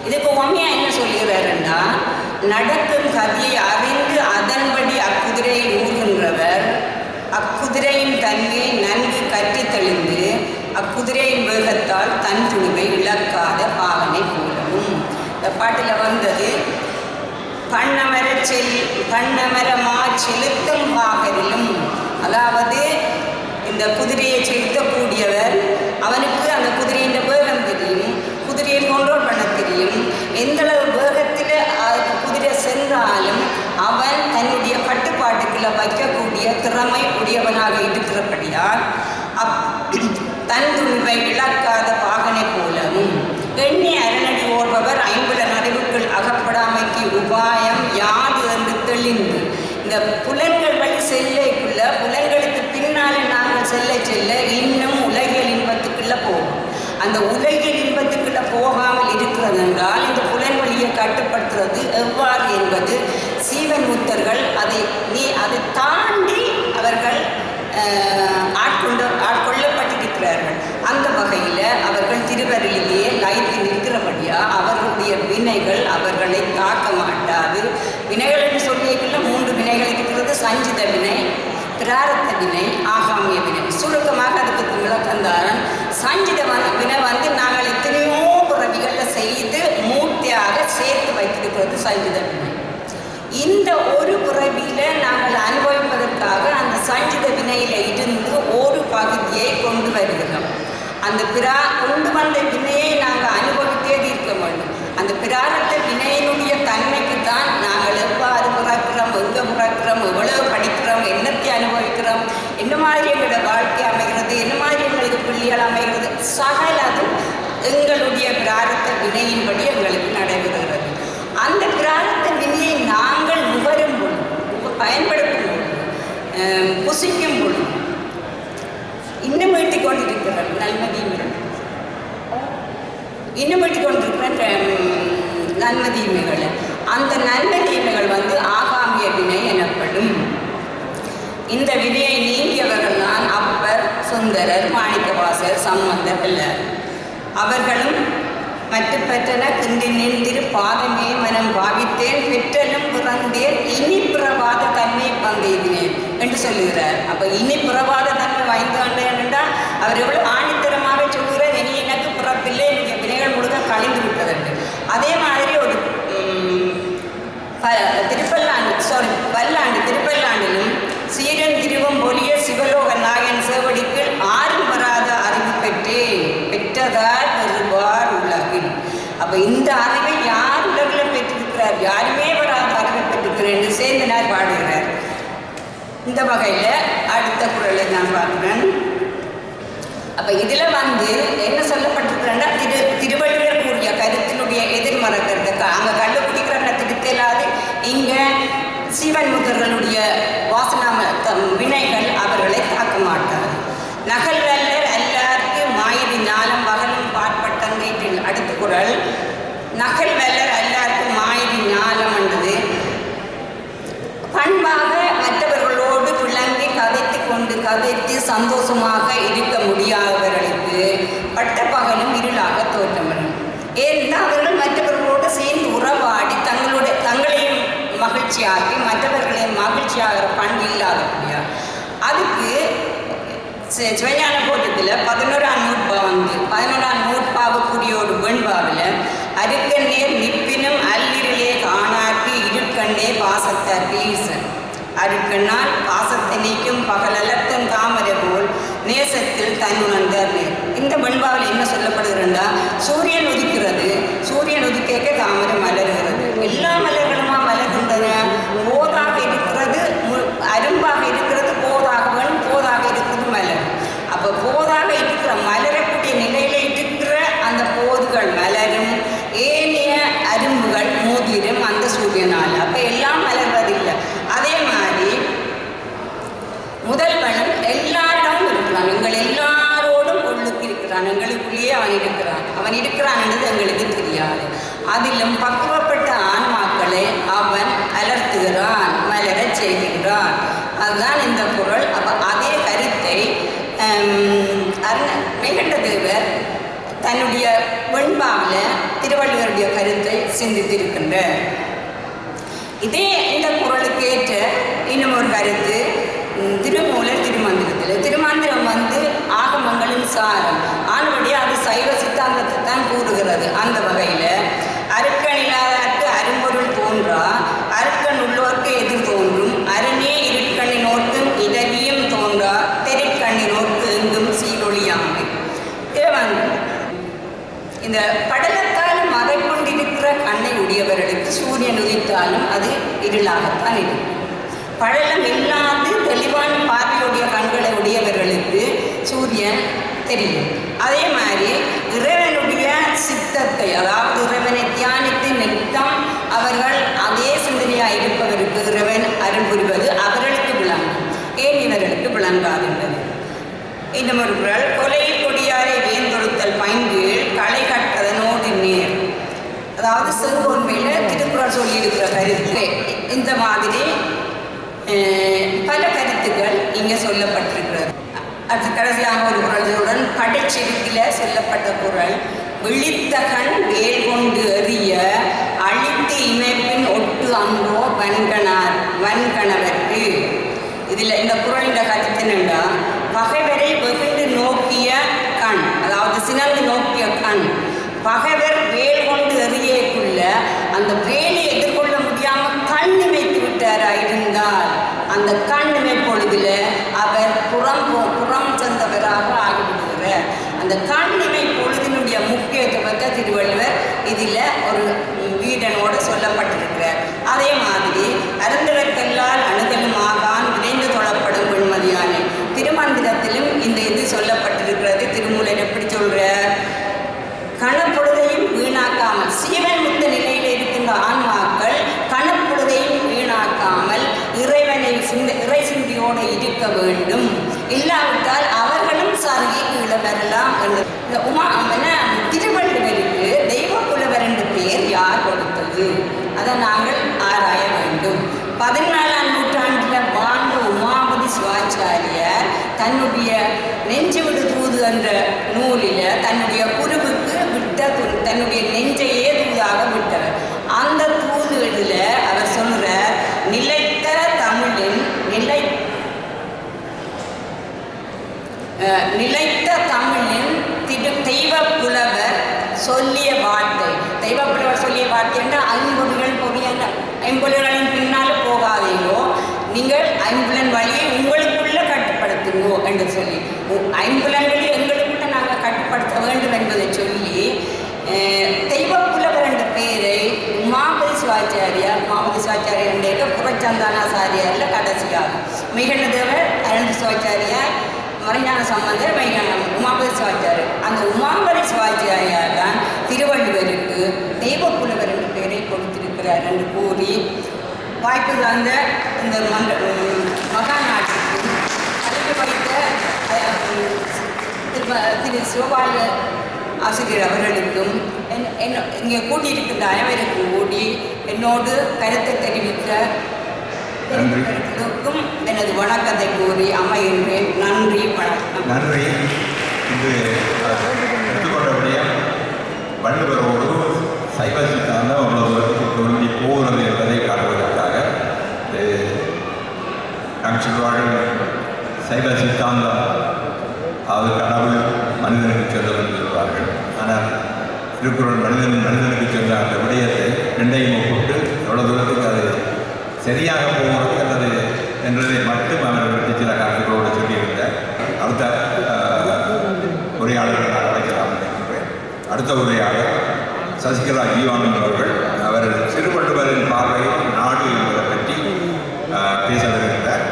இதுக்கு உண்மையா என்ன சொல்கிறாருன்னா, நடக்கும் கதியை அறிந்து அதன்படி அக்குதிரையில் ஊர்கின்றவர் அக்குதிரையின் தன்மையை நன்கு கற்று தெளிந்து அக்குதிரையின் வேகத்தால் தன் துணிவை இழக்காத பாவனை போலவும். இந்த பாட்டில் வந்தது பண்ணமரமா செலுத்தும் பாகரிலும், அதாவது இந்த குதிரையை செலுத்தக்கூடியவர் அவனுக்கு அந்த குதிரையின் வேகம் தெரியும், குதிரையை கண்ட்ரோல் பண்ண தெரியும். எந்தளவு வேகத்தில் குதிரை சென்றாலும் அவன் தன்னுடைய கட்டுப்பாட்டுக்குள்ள வைக்கக்கூடிய திறமை உடையவனாக இருக்கிறபடியால் தன் துணிவை இழக்காத பாகனை போலவும். எண்ணி அரணடி ஓர்பவர் ஐம்புலன் அறிவுக்குள் அகப்படாமைக்கு உபாயம் யாது என்று தெளிந்து. இந்த புலன்கள் வழி செல்லைக்குள்ள புலன்களுக்கு பின்னாலே நாங்கள் செல்ல இன்னும் உலகியல் இன்பத்துக்குள்ள போகும். அந்த உலகியல் இன்பத்துக்குள்ள போகாமல் இருக்கிறது என்றால் இந்த புலன் வழியை கட்டுப்படுத்துறது எவ்வாறு என்பது சீவன் முத்தர்கள் அதை தாண்டி அவர்கள் ஆட்கொள்ளப்பட்டிருக்கிறார்கள். அந்த வகையில் அவர்கள் திருவருளிலேயே லைத்து நிற்கிறபடியா அவர்களுடைய வினைகள் அவர்களை தாக்க மாட்டாது. வினைகள் என்று சொல்லியிருக்கிற 3 வினைகள் இருக்கிறது. சஞ்சித வினை, பிராரத்த வினை, ஆகாமிய வினை. சுருக்கமாக அதுக்கு விளக்கந்தாரன் சஞ்சித வினை நாங்கள் எத்தனையோ பிறவிகளில் செய்து மூட்டையாக சேர்த்து வைத்திருக்கிறது சஞ்சித வினை. இந்த ஒரு பிறவியில் நாங்கள் அனுபவிப்பதற்காக அந்த சஞ்சித வினையில் இருந்து ஒரு பகுதியை கொண்டு வருகிறோம். அந்த கொண்டு வந்த வினையை நாங்கள் அனுபவித்தே இருக்க வேண்டும். அந்த பிராரத்த வினையினுடைய தன்மைக்கு தான் நாங்கள் எவ்வாறு பிறக்கிறோம், எங்கே பிறக்கிறோம், எவ்வளவு படிக்கிறோம், என்னத்தை அனுபவிக்கிறோம், என்ன மாதிரி எங்களோட வாழ்க்கை அமைகிறது, என்ன மாதிரி எங்களுக்கு பிள்ளைகள் அமைகிறது, சகலதும் எங்களுடைய பிராரத்த வினையின்படி எங்களுக்கு நடைபெறுகிறது. அந்த பிராரத்த வினையை நாங்கள் நுகரும் பொழுது, பயன்படுத்தும் பொழுது, புசிக்கும் பொழுது இன்னும் வீட்டிக் கொண்டிருக்கிற நன்மதீமைகள், இன்னும் வீட்டிக் கொண்டிருக்கிற நன்மதீமைகள், அந்த நன்மதீமைகள் ஆகாமிய வினை எனப்படும். இந்த வினையை நீங்கியவர்கள் தான் அப்பர், சுந்தரர், மாணிக்கவாசர், சம்பந்தர் எல்லார். அவர்களும் மற்ற பெற்றன கிண்டினேன் திரு பாதமே மனம் பாவித்தேன் பெற்றலும் பிறந்தேன் இனி பிறவாத தன்மை பந்தெய்தினேன் என்று சொல்லுகிறார். அப்போ இனி பிறவாத தன்மை வாய்ந்தாண்டேன் என்றால் அவர் எவ்வளவு ஆணித்தரமாக சொல்லுகிறார். இனி எனக்கு பிறப்பில்லை, என்னுடைய வினைகள் முழுக்க கழிந்து விட்டதென்று. அதே மாதிரி ஒரு திருப்பல்லாண்டிலும் சீரன் திருவம் பொலிய சிவலோக நாயன் சேவடிக்கு ஆறும் வராத அறிவு பெற்றதார் பெறுவார் உலகில். அப்போ இந்த அறிவை யார் உலகில் பெற்றிருக்கிறார்? யாருமே வராத அறிவை பெற்றிருக்கிறார் என்று சேந்தனார் பாடுகிறார். இந்த வகையில் அடுத்த குறளை நான் பார்க்கிறேன். அப்போ இதில் என்ன சொல்லப்பட்டிருக்கிறேன்னா திருவள்ளுவர் கூறிய கருத்தினுடைய எதிர்மறை கருத்து. அங்கே கண்டு குடிக்கிற திருத்தலாது இங்கே சீவன் முகர்களுடைய வாசனா வினைகள் அவர்களை தாக்க மாட்டார். நகல் வல்லர் எல்லாருக்கு மாயிரி ஞானம் பகலும் பாற்பட்டங்கேற்றில் அடுத்த குறள். நகல் வல்லர் எல்லாருக்கும் மாயிரி ஞானம் என்றது பண்பாக மற்றவர்களோடு விளங்கி கதைத்து சந்தோஷமாக இருக்க முடியாதவர்களுக்கு பட்ட பகலும் இருளாக தோற்றமடும். ஏன்னா அவர்கள் மற்றவர்களோடு சேர்ந்து உறவாடி தங்களையும் மகிழ்ச்சியாக்கி மற்றவர்களையும் மகிழ்ச்சியாகிற பண்பு இல்லாத முடியாது. அதுக்கு சிவஞான போட்டத்தில் 11ஆம் நூற்பா 11ஆம் நூற்பாவுக்குரியோடு வெண்பாவில் அருக்க நேர் நிற்பினும் அல்லிரிலே காணாக்கி இருக்கண்டே பாசத்தாக்கி ஈசன் அருக்கனால் பாசத்தை நீக்கும் பகலலர்த்தம் தாமரை போல் நேசத்தில் தன் உணர்ந்தார் நேர். இந்த வெண்பாவில் என்ன சொல்லப்படுகிறா? சூரியன் உதிக்கிறது, சூரியன் உதிக்க தாமரை மலர்கிறது. எல்லா மலர்களுமா மலர்கின்றன. போதாக இருக்கிறது, அரும்பாக இருக்கிறது போதாகவும், போதாக இருக்கிறது மலர். அப்போ போதாக இருக்கிற மலரக்கூடிய நிலையில் இருக்கிற அந்த போதுகள் மலரும், ஏனைய அரும்புகள் மூதிரும் அந்த சூரியனால். அப்போ எல்லாம் மலர்வதில்லை. அதே மாதிரி முதல்வனும் எல்லாரிடமும் இருக்கிறான். எங்கள் எல்லாரோடும் உள்ளுக்கு இருக்கிறான். எங்களுக்குள்ளேயே அவன் இருக்கிறான் என்றது எங்களுக்கு தெரியாது. அதிலும் பக்குவப்பட்ட ஆன்மாக்களை அவன் அலர்த்துகிறான், மலரச் செய்கிறான். அதுதான் இந்த குறள். அப்போ அதே கருத்தை மெய்கண்டதேவர் தன்னுடைய வெண்பாவில் திருவள்ளுவருடைய கருத்தை சிந்தித்திருக்கின்றார். இதே இந்த குறளுக்கு ஏற்ற இன்னும் ஒரு கருத்து திருமூலர் திருமந்திரத்தில். திருமந்திரம் ஆகமங்களின் சாரம் ஆனபடி அது சைவ சித்தாந்தத்தை தான் கூறுகிறது. அந்த வகையில் அருக்கணில்லாதற்கு அரும்பொருள் தோன்றா, அருக்கண் உள்ளோர்க்கு எதிர் தோன்றும், அரணே இருக்கண்ணினோர்க்கும் இடவியும் தோன்றா, தெருக்கண்ணினோர்க்கு எங்கும் சீரொழியாமை. இந்த படலத்தால் மறை கொண்டிருக்கிற கண்ணை உடையவர்களுக்கு சூரியன் உதித்தாலும் அது இருளாகத்தான் இருக்கும். படலம் இல்லாது தெளிவான பார்வையுடைய கண்களை உடையவர்களுக்கு சூரியன் தெரியும். அதே மாதிரி இறைவனுடைய சித்தத்தை, அதாவது இறைவனை தியானித்து நித்தம் அவர்கள் அதே சிந்தனையாக இருப்பவருக்கு இறைவன் அருள் புரிவது அவர்களுக்கு விளங்கும், ஏன் இவர்களுக்கு விளங்காதுன்றது. இன்னும் ஒரு குறள். கொலையில் கொடியாரை வேந்தொடுத்தல் பைங்கீழ் களை கட்டதனோடு நேர். அதாவது சிறுகோன்மையில் திருக்குறள் சொல்லியிருக்கிற கருத்து இந்த மாதிரி கடைசியாக ஒரு குரலுடன் படைச்செருக்கில் சொல்லப்பட்ட குரல், விழித்தகன் வேல் கொண்டு எறிய அழித்து இமைப்பின் ஒட்டு அன்றோ வன்கணவர்க்கு. இதில் இந்த குரலின் கருத்து என்னென்னா, பகைவரை வெகுண்டு நோக்கிய கண், அதாவது சினந்து நோக்கிய கண், பகைவர் வேல் கொண்டு எறியக்குள்ள அந்த வேலை எதிர்கொள்ள முடியாமல் கண் நிமைத்து விட்டாரா இருந்தால் அந்த கண் நிமைப்பொழுதில் அவர் புறம் சென்றவராக ஆகிவிடுகிறார். அந்த கண் நிமை பொழுதினுடைய முக்கியத்துவத்தை திருவள்ளுவர் இதில் ஒரு வீரனோடு சொல்லப்பட்டிருக்கிறார். அதே மாதிரி அருந்தவர்கல்லால் அணுகலும் ஆகான் விரைந்து தொழப்படும் வெண்மதியானே. திருமந்திரத்திலும் இந்த இது சொல்லப்பட்டிருக்கிறது. திருமூலர் எப்படி சொல்கிறார்? கணப்பொழுதையும் வீணாக்காமல், சீவன் முத்த நிலையில் இருக்கின்ற ஆன்மாக்கள் கணப்பொழுதையும் வீணாக்காமல் இறை சிந்தியோடு இருக்க வேண்டும். இல்லாவிட்டால் அவர்களும் சருகி கீழே வரலாம் என்று. இந்த திருவள்ளுவருக்கு தெய்வ புலவர் என்ற பெயர் யார் கொடுத்தது? அதை நாங்கள் ஆராய வேண்டும். 14ஆம் நூற்றாண்டில் வாழ்ந்த உமாபதி சிவாச்சாரியார் தன்னுடைய நெஞ்சுவிடு தூது என்ற நூலில் தன்னுடைய குருவுக்கு தன்னுடைய நெஞ்சையே தூதாக விட்டவர். அந்த தூதுகளில் அவர் சொல்கிறார், நிலைத்த தமிழின் தெய்வ புலவர் சொல்லிய வார்த்தை. தெய்வ புலவர் சொல்லிய வார்த்தை என்றால் ஐம்பொருள்களின் பின்னால் போகாதீங்கோ, நீங்கள் ஐம்புலன் வழியை உங்களுக்குள்ள கட்டுப்படுத்துங்கோ என்று சொல்லி, ஐம்புலன்களில் எங்களுக்குள்ள நாங்கள் கட்டுப்படுத்த வேண்டும் என்பதை சொல்லி தெய்வ புலவர் என்ற பெயரை உமாபதி சிவாச்சாரியார் என்ற புறச்சந்தானாச்சாரியாரில் கடைசியாகும். மெய்கண்டதேவர் அருண் சிவாச்சாரியார், மறைஞான சம்பந்தர், உமாபதி சிவாச்சாரியர். அந்த உமாபதி சிவாச்சாரியார் தான் திருவள்ளுவருக்கு தெய்வ புலவர் என்ற பெயரை கொடுத்திருக்கிறார் என்று கூறி வாய்ப்பு தந்த இந்த மகாநாட்டுக்கு அழைப்பு வைத்த திரு சிவபால ஆசிரியர் அவர்களுக்கும் இங்கே கூட்டியிருக்கின்ற அனைவருக்கும் கூடி என்னோடு கருத்தை தெரிவித்த அனைவருக்கும் எனது வணக்கத்தை கூறி அமைகின்றேன். நன்றி, வணக்கம். நன்றி. இது எடுத்துக்கொண்டபடியே வள்ளுவரோடு சைவ சித்தாந்தம் அவ்வளவு பொருந்தி போகிறது என்பதை காட்டுவதற்காக நாம் சொல்வார்கள், சைவ சித்தாந்தம் அது கடவுள் மனிதனுக்கு செல்வது என்று சொல்வார்கள். ஆனால் திருக்குறள் மனிதனுக்கு சென்ற அந்த விடயத்தை ரெண்டையும் ஒப்பிட்டு எவ்வளோ தூரத்துக்கு அது சரியாக போகிறது அல்லது என்றதை மட்டும் அவர்கள் சில கருத்துக்களோடு சொல்லியிருந்த அடுத்த உரையாளர்கள் நான் அழைக்கலாம் நினைக்கின்றேன். அடுத்த உரையாளர் சசிகலா ஜீவானந்த் அவர்கள். அவர் திருவள்ளுவரின் பார்வையில் நாடு என்பதை பற்றி பேச வருகின்றார்.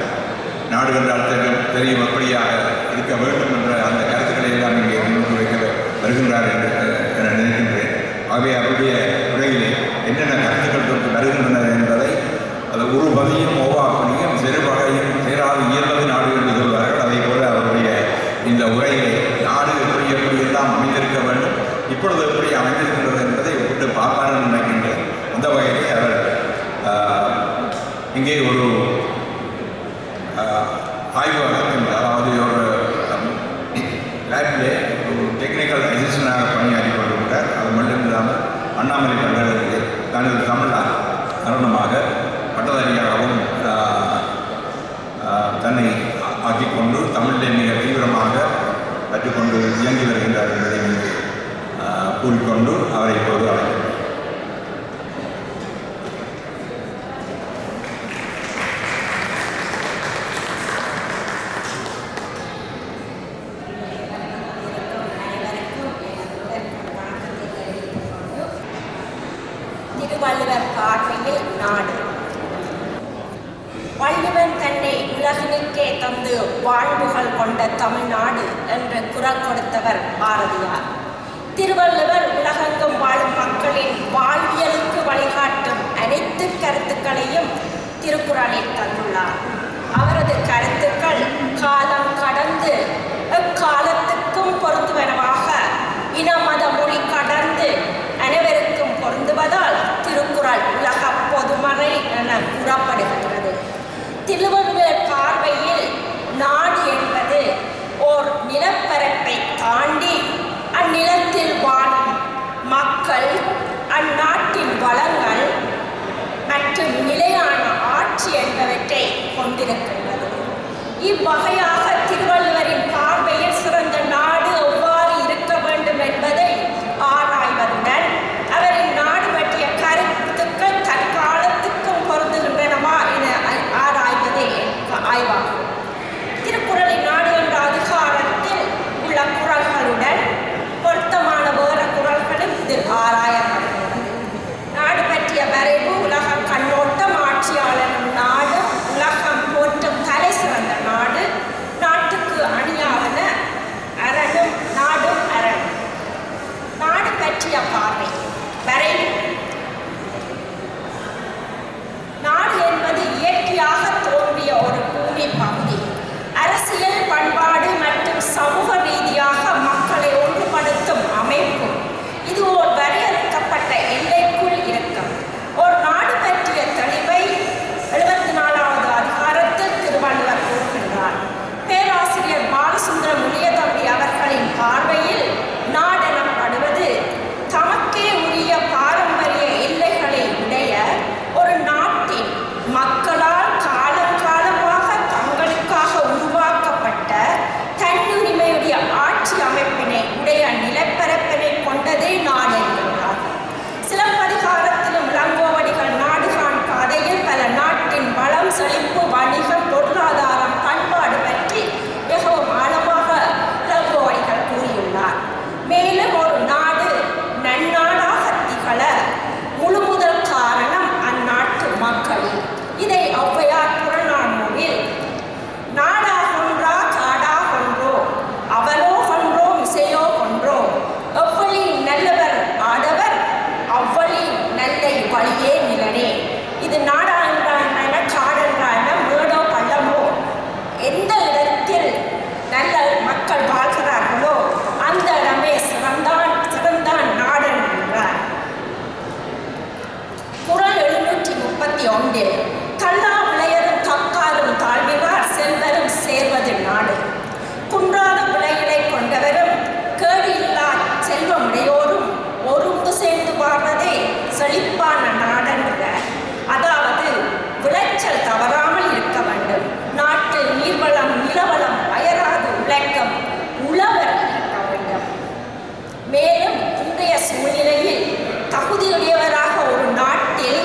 நாடு என்றால் தெரியும் எப்படியாக இருக்க வேண்டும் என்ற அந்த கருத்துக்களை எல்லாம் இங்கே முன்னுக்கு வைக்க வருகின்றார் என்று நான் நினைக்கின்றேன். ஆகவே அவருடைய உரையிலே என்னென்ன கருத்துக்கள் தொட்டு வருகின்றன என்பதை அது ஒரு பதியும் ஓவாப்பணியும் செருவகையும் சேராது இயல்பது நாடு என்று சொல்வார்கள். அதே போல அவருடைய இந்த உரையிலே நாடு எப்படியெல்லாம் அமைந்திருக்க வேண்டும், இப்பொழுது எப்படி அமைந்திருக்கின்றது என்பதை ஒப்பிட்டு பார்ப்பார் நினைக்கின்றேன். அந்த வகையிலே அவர் இங்கே ஒரு ஆய்வகத்தில், அதாவது ஒரு லேபிலே ஒரு டெக்னிக்கல் அசிஸ்டண்டாக பணியாற்றி கொண்டிருக்கிறார். அது மட்டும் இல்லாமல் அண்ணாமலை பல்கலைக்கழகத்தில் தனது தமிழ் காரணமாக பட்டதாரியாகவும் தன்னை ஆக்கிக்கொண்டு தமிழில் மிக தீவிரமாக கற்றுக்கொண்டு இயங்கி வருகின்றார் என்பதை கூறிக்கொண்டு அவரை இப்போது அழைக்கிறேன். திருவள்ளுவர் பார்வையில் நாடு. வள்ளுவன் தன்னை உலகினுக்கே தந்து வாழ்வுகள் கொண்ட தமிழ்நாடு என்று குரல் கொடுத்தவர் பாரதியார். திருவள்ளுவர் உலகெங்கும் வாழும் மக்களின் வாழ்வியலுக்கு வழிகாட்டும் அனைத்து கருத்துக்களையும் திருக்குறளில் தந்துள்ளார். அவரது கருத்துக்கள் காலம் கடந்து எக்காலத்துக்கும் பொருந்துவனவாக இன மத மொழி கடந்து அனைவருக்கும் பொருந்துவதால் திருக்குறள் உலக பொதுமறை என கூறப்படுகின்றது. திருவள்ளுவர் பார்வையில் நாடு என்பது ஓர் இவ்வகையாக திருவள்ளுவரின் பார்வையில் சிறந்த நாடு எவ்வாறு இருக்க வேண்டும் என்பதை ஆராய்வதுடன் அவரின் நாடு பற்றிய கருத்துக்கள் தற்காலத்துக்கும் பொருந்துகின்றனவா என ஆராய்வதே ஆய்வாகும். திருக்குறளின் நாடு என்ற அதிகாரத்தில் உள்ள குறள்களுடன் பொருத்தமான வேறு குறள்களும் இதில் ஆராயப்படுகிறது. நாடு பற்றிய வரைவு, உலக கண்ணோட்டம், ஆட்சியாளனும் நாடு, உலகம் போற்றும் தலை சிறந்த நாடு, நாட்டுக்கு அணியாவன அரணும் நாடும் அரணும். நாடு பற்றிய பார்வை வரைவு. நாடு என்பது இயற்கையாக தோன்றிய ஒரு பூமி பகுதி. அரசியல், பண்பாடு மற்றும் சமூக ரீதியாக மக்களை ஒன்றுபடுத்தும் அமைப்பு. இது ஒரு வரையறுக்கப்பட்ட எல்லைக்குள் இருக்கும். ஒரு நாடு பற்றிய தெளிவை 74வது அதிகாரத்தில் திருவள்ளுவர் கூறுகின்றார். பேராசிரியர் பாலசுந்தர முனியதம்பி அவர்களின் பார்வையில் நாடெனப்படுவது தமக்கே உரிய பாரம்பரிய எல்லைகளை உடைய ஒரு நாட்டின் மக்களால் காலங்காலமாக தங்களுக்காக உருவாக்கப்பட்ட தன்னுரிமையுடைய ஆட்சி அமைப்பினை உடைய நிலப்பரப்பினை கொண்டதே நாடு என்கிறார். சிலப்பதிகாரத்திலும் இளங்கோவடிகள் நாடுகான் பாதையில் பல நாட்டின் வளம், செழிப்பு, வணிகம், பொருளாதாரம், பண்பாடு பற்றி மிகவும் ஆழமாக இளங்கோவடிகள் கூறியுள்ளார். மேலும் ஒரு நாடு நன்னாடாக திகழ முழு முதல் காரணம் அந்நாட்டு மக்கள். இதை ஔவையார் புறநானூறில் நாடா கொன்றா காடா கொன்றோ அவலோ கொன்றோ மிசையோ கொன்றோ எவ்வளி நல்லவர் ஆடவர் அவ்வளி நல்லை வழியே நிலனே. இது நாடா என்றான காடென்றான மேடோ பள்ளமோ எந்த இடத்தில் நல்ல மக்கள் வாழ்கிறார்களோ அந்த இடமே சிறந்தான் நாடன் என்றார். குறள் 731 தள்ளா விளையரும் தக்காரும் தாழ்விவார் செல்வரும் சேர்வது நாடு. குன்றாத விளைகளை கொண்டவரும் கேடு இல்லா செல்வமுடையோரும் ஒருங்கு சேர்ந்து வாழ்வதே செழிப்பான நாடென்றார். அதாவது விளைச்சல் தவறாமல் இருக்க வேண்டும். நாட்டில் நீர்வளம், நிலவளம் அயராது உழைக்கும் உழவர் இருக்க வேண்டும். மேலும் இன்றைய சூழ்நிலையில் தகுதியுடையவராக ஒரு நாட்டில்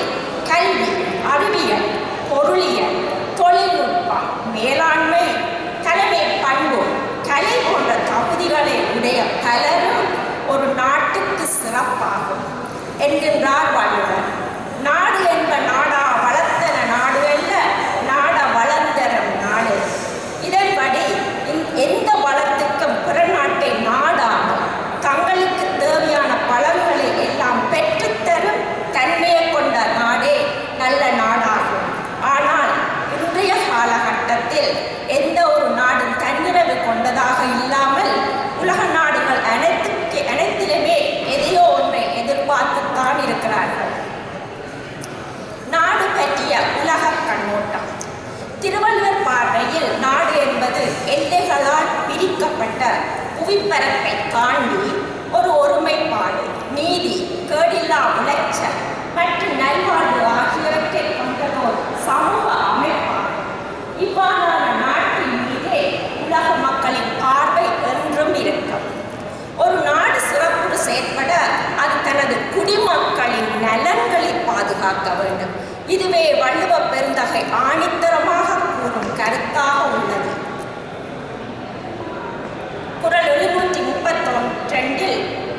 கல்வி, அறிவியல், பொருளியல், தொழில்நுட்பம், மேலாண்மை, தலைமை பண்பு, கலை போன்ற தகுதிகளை உடைய பலரும் ஒரு நாட்டுக்கு சிறப்பாகும் என்கின்றார் வள்ளுவர். நாடு என்ப நாடா வளர்த்தன நாடு அல்ல, நாட வளர்ந்தரம் நாடு. இதன்படி எந்த வளத்துக்கும் பிற நாட்டை நாடாமல் தங்களுக்கு தேவையான பலன்களை எல்லாம் பெற்றுத்தரும் தன்மையை கொண்ட நாடே நல்ல நாடாகும். ஆனால் இன்றைய காலகட்டத்தில் எந்த ஒரு நாடும் தன்னிறைவு கொண்டதாக இல்லாமல் உலக நாடுகள் அனைத்திலுமே எதையோ ஒன்றை எதிர்பார்த்துத்தான் இருக்கிறார்கள். நாடு பற்றிய உலக கண்ணோட்டம். திருவள்ளுவர் பார்வையில் நாடு என்பது எல்லைகளால் பிரிக்கப்பட்ட புவிப்பரப்பை தாண்டி ஒரு ஒருமைப்பாடு, நீதி, கேடில்லா விளைச்சல் மற்றும் நல்வாழ்வு ஆகியவற்றை கொண்டதோர் சமூக அமைப்பாகும். இவ்வாறான நாட்டின் மீதே உலக மக்களின் பார்வை என்றும் இருக்கும். ஒரு நாடு சிறப்புறு செயற்பட அது தனது குடிமக்களின் நலன்களை பாதுகாக்க வேண்டும். இதுவே வள்ளுவ பெருந்தகை ஆணித்தரமாக கூறும் கருத்தாக உள்ளது. குறள் 732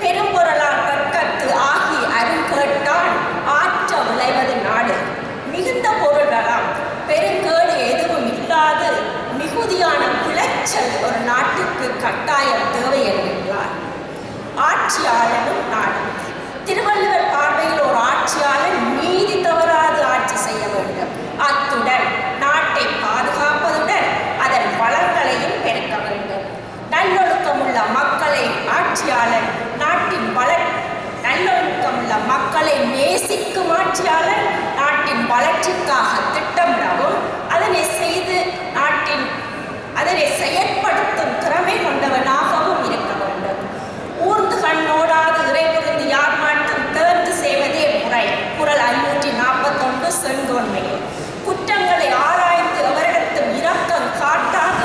பெரும்பொருளார் கற்கத்து ஆகி அருங்கேட்டான் ஆற்ற விளைவது நாடு. மிகுந்த பொருள்களாம் பெருங்கேடு எதுவும் இல்லாது மிகுதியான விளைச்சல் ஒரு நாட்டுக்கு கட்டாயம் தேவை என்கின்றார். ஆட்சியாளனும் நாடும். திருவள்ளுவர் பார்வையில் ஒரு ஆட்சியாளன் நீதி தவறாது ஆட்சி செய்ய வேண்டும். அத்துடன் நாட்டை பாதுகாப்பதுடன் அதன் வளங்களையும் பெருக்க வேண்டும். நல்லொழுக்கமுள்ள மக்களை ஆட்சியாளன் நாட்டின் நல்லொழுக்கமுள்ள மக்களை நேசிக்கும் ஆட்சியாளன் நாட்டின் வளர்ச்சிக்காக திட்டமிடவும் அதனை செயற்படுத்தும் திறமை கொண்டவனாகவும் இருக்க வேண்டும். ஊர்ந்து கண்ணோடாது இறைபுரிந்து யார் மாட்டும் தேர்ந்து செய்வதே முறை. குறள் 541 செங்கோன்மை. குற்றங்களை ஆராய்ந்து அவரிடத்தும் இரக்கம் காட்டாது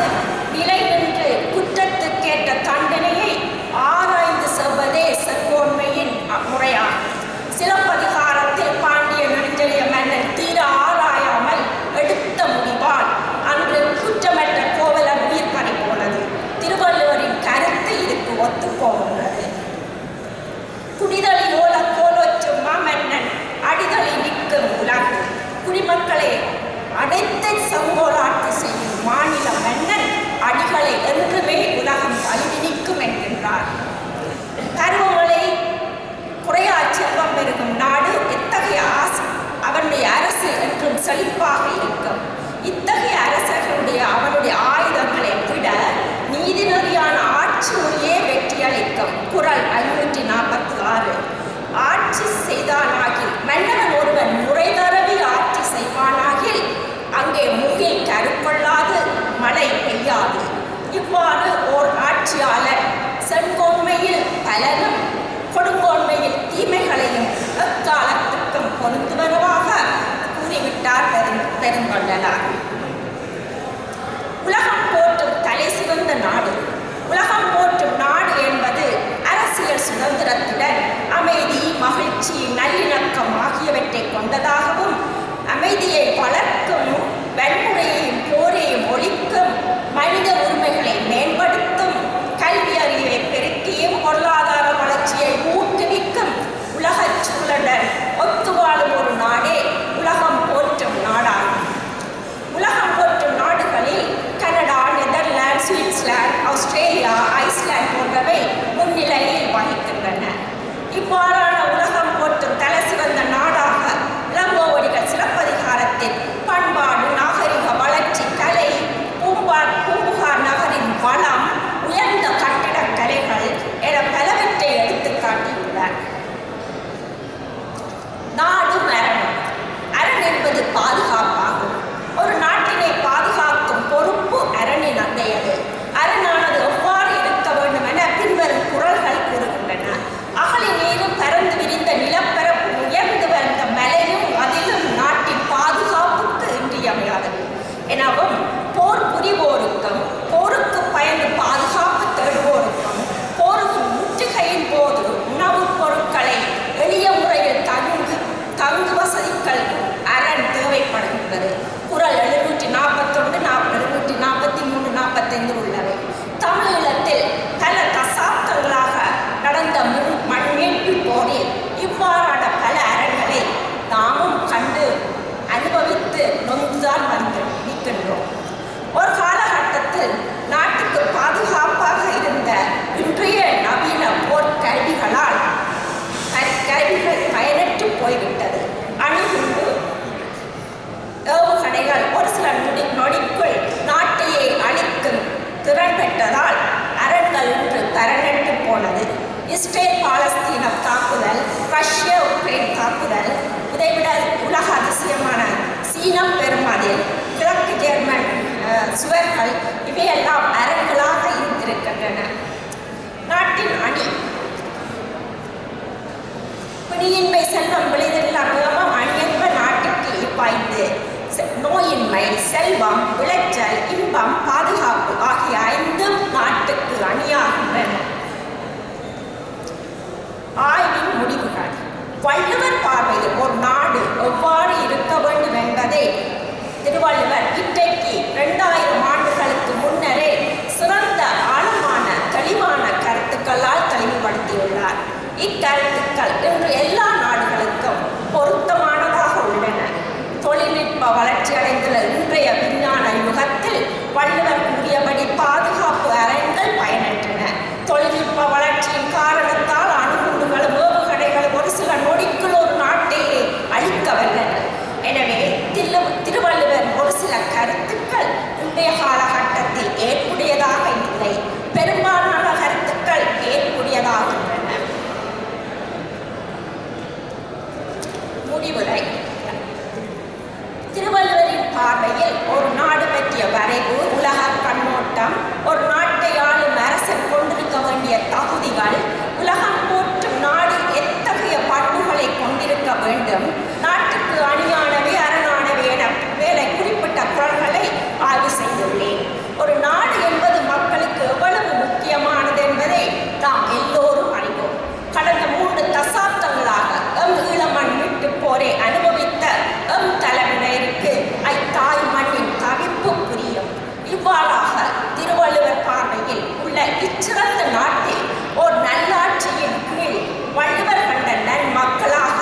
இத்தகைய அரசர்களுடைய அவனுடைய ஆயுதங்களை விட நீதிநெறியான ஆட்சி முறையே வெற்றி அளிக்கும். குறள் 546. ஆட்சி செய்தானாகில் மன்னவன் ஒருவன் முறை தரவி ஆட்சி செய்வானாகில் அங்கே முகில் கருக்கொள்ளாது மழை பெய்யாது. இவ்வாறு ஓர் ஆட்சியாளர் செங்கோன்மையில் பலனும் கொடுங்கோன்மையில் தீமைகளையும் எக்காலத்துக்கும் பொருந்துவனவாக கூறிவிட்டார் பெருங்கொள்ளலார். உலகம் போற்றும் தலை சிறந்த நாடு. உலகம் போற்றும் நாடு என்பது அரசியல் சுதந்திரத்துடன் அமைதி, மகிழ்ச்சி, நல்லிணக்கம் ஆகியவற்றை கொண்டதாகவும் அமைதியை வளர்க்கும், வன்முறையையும் போரையும் ஒழிக்கும், மனித உரிமைகளை மேம்படுத்தும், கல்வி அறிவை பெருக்கியும் பொருளாதார வளர்ச்சியை ஊக்குவிக்கும் உலகச் சூழலுடன் ஒத்து வாழும் ஒரு நாடே உலகம் போற்றும் நாடாகும். உலகம் போற்றும் நாடுகளில் Canada, Netherlands, Switzerland, Australia, Iceland போன்றவை முன்னிலையில் வகிக்கின்றன. இவ்வாறான உலகம் போற்றும் தலை சிறந்த நாடாக இளங்கோவடிகள் சிலப்பதிகாரத்தில் பண்பாடு, நாகரிக வளர்ச்சி, கலை, பூம்புகார் நகரின் வளம், உயர்ந்த கட்டிடக்கலைகள் என பலவற்றை எடுத்து காட்டியுள்ளார். நாடு அரண். அரண் என்பது பாதுகாப்பாகும். ஒரு நாட்டினை பாதுகாக்கும் பொறுப்பு அரணின் அன்றையது. அரணானது எவ்வாறு இருக்க வேண்டும் என பின்வரும் குறள்கள் கூறுகின்றன. அகலி நீரும் பரந்து விரிந்த நிலப்பரப்பு, உயர்ந்து வந்த மலையும் அதிலும் நாட்டின் பாதுகாப்புக்கு இன்றியமையாதது எனவும், போர் புரிவோருக்கும் போருக்கு பயந்து பாதுகாப்பு தேடுவோருக்கும் போருக்கு முற்றுகையின் போது உணவுப் பொருட்களை எளிய முறையில் தங்கு வசதிகள் அரண் தேவைப்படுகின்றது. குறள் 741, 743, 45 உள்ளவை. தமிழீழத்தில் பல தசாப்தங்களாக நடந்த மண்மீட்பு போரில் இவ்வாறான பல அரண்களை நாமும் கண்டு அனுபவித்து நொந்துதான் வந்து நிற்கின்றோம். ஒரு காலகட்டத்தில் நாட்டுக்கு பாதுகாப்பாக இருந்த இன்றைய நவீன போர் கருவிகள் பயனற்று போய்விட்டது. அணுகுண்டு, ஏவுகணைகள் ஒரு சில நொடிக்குள் நாட்டையே அழிக்கும் திறன் பெற்றதால் அரண்கள் இன்று தரநட்டு போனது. இஸ்ரேல் பாலஸ்தீன தாக்குதல், ரஷ்ய உக்ரைன் தாக்குதல், இதைவிட உலக அதிசயமான சீனம் பெருமதில், கிழக்கு ஜெர்மன் சுவர்கள் இவையெல்லாம் அரண்களாக இருந்திருக்கின்றன. நாட்டின் அணி. பிணியின்மை செல்வம் விளைதெல்லா நிலமும் அணியன்ப நாட்டுக்கு பாய்ந்து நோயின்மை, செல்வம், விளைச்சல், இன்பம், பாதுகாப்பு ஆகிய 5 நாட்டுக்கு அணியாகின்றன. ஆய்வின் முடிவுகள். வள்ளுவர் பார்வையில் ஒரு நாடு எவ்வாறு இருக்க வேண்டும் என்பதை திருவள்ளுவர் இன்றைக்கு 2000 ஆண்டுகளுக்கு முன்னரே சிறந்த ஆழமான தெளிவான கருத்துக்களால் தெளிவுபடுத்தியுள்ளார். இக்கருத்துக்கள் இன்று எல்லா நாடுகளுக்கும் பொருத்தமானதாக உள்ளன. தொழில்நுட்ப வளர்ச்சி அடைந்துள்ள இன்றைய விஞ்ஞான யுகத்தில் வள்ளுவர் கூறியபடி பாதுகாப்பு அரண்கள் பயனற்றன. தொழில்நுட்ப வளர்ச்சியின் காரணத்தால் அணுகுண்டுகளும் ஏவுகணைகளும் ஒரு சில நொடிக்குள் ஒரு நாட்டையே அழிக்க வல்லன. எனவே திருவள்ளுவர் ஒரு சில கருத்துக்கள் இன்றைய காலகட்டத்தில் ஏற்புடையதாக இல்லை. பெரும்பாலான கருத்துக்கள் ஏற்புடையதாகின்றன. முடிவுரை. திருவள்ளுவரின் பார்வையில் ஒரு நாடு பற்றிய வரைவு, உலக கண்ணோட்டம், ஒரு நாட்டை ஆளும் அரசன் கொண்டிருக்க வேண்டிய தகுதிகள், உலகம் போற்றும் நாடு எத்தகைய பண்புகளை கொண்டிருக்க வேண்டும், நாட்டுக்கு அணியானவை அரணானவை என மேலே குறிப்பிட்ட குறள்களை ஆய்வு செய்துள்ளேன். ஒரு நாடு என்பது மக்களுக்கு எவ்வளவு முக்கியமானது என்பதை நாம் எல்லோரும் அறிவோம். கடந்த 3 தசாப்தங்களாக ஈழமண் மீட்பு போரை அனுபவித்த தலைமுறையிற்கு தாய் மண்ணின் தவிப்பு புரியும். இவ்வாறாக திருவள்ளுவர் பார்வையில் உள்ள இச்சிறந்த நாட்டில் ஒரு நல்லாட்சியின் கீழ் வள்ளுவர் கண்ட நன்மக்களாக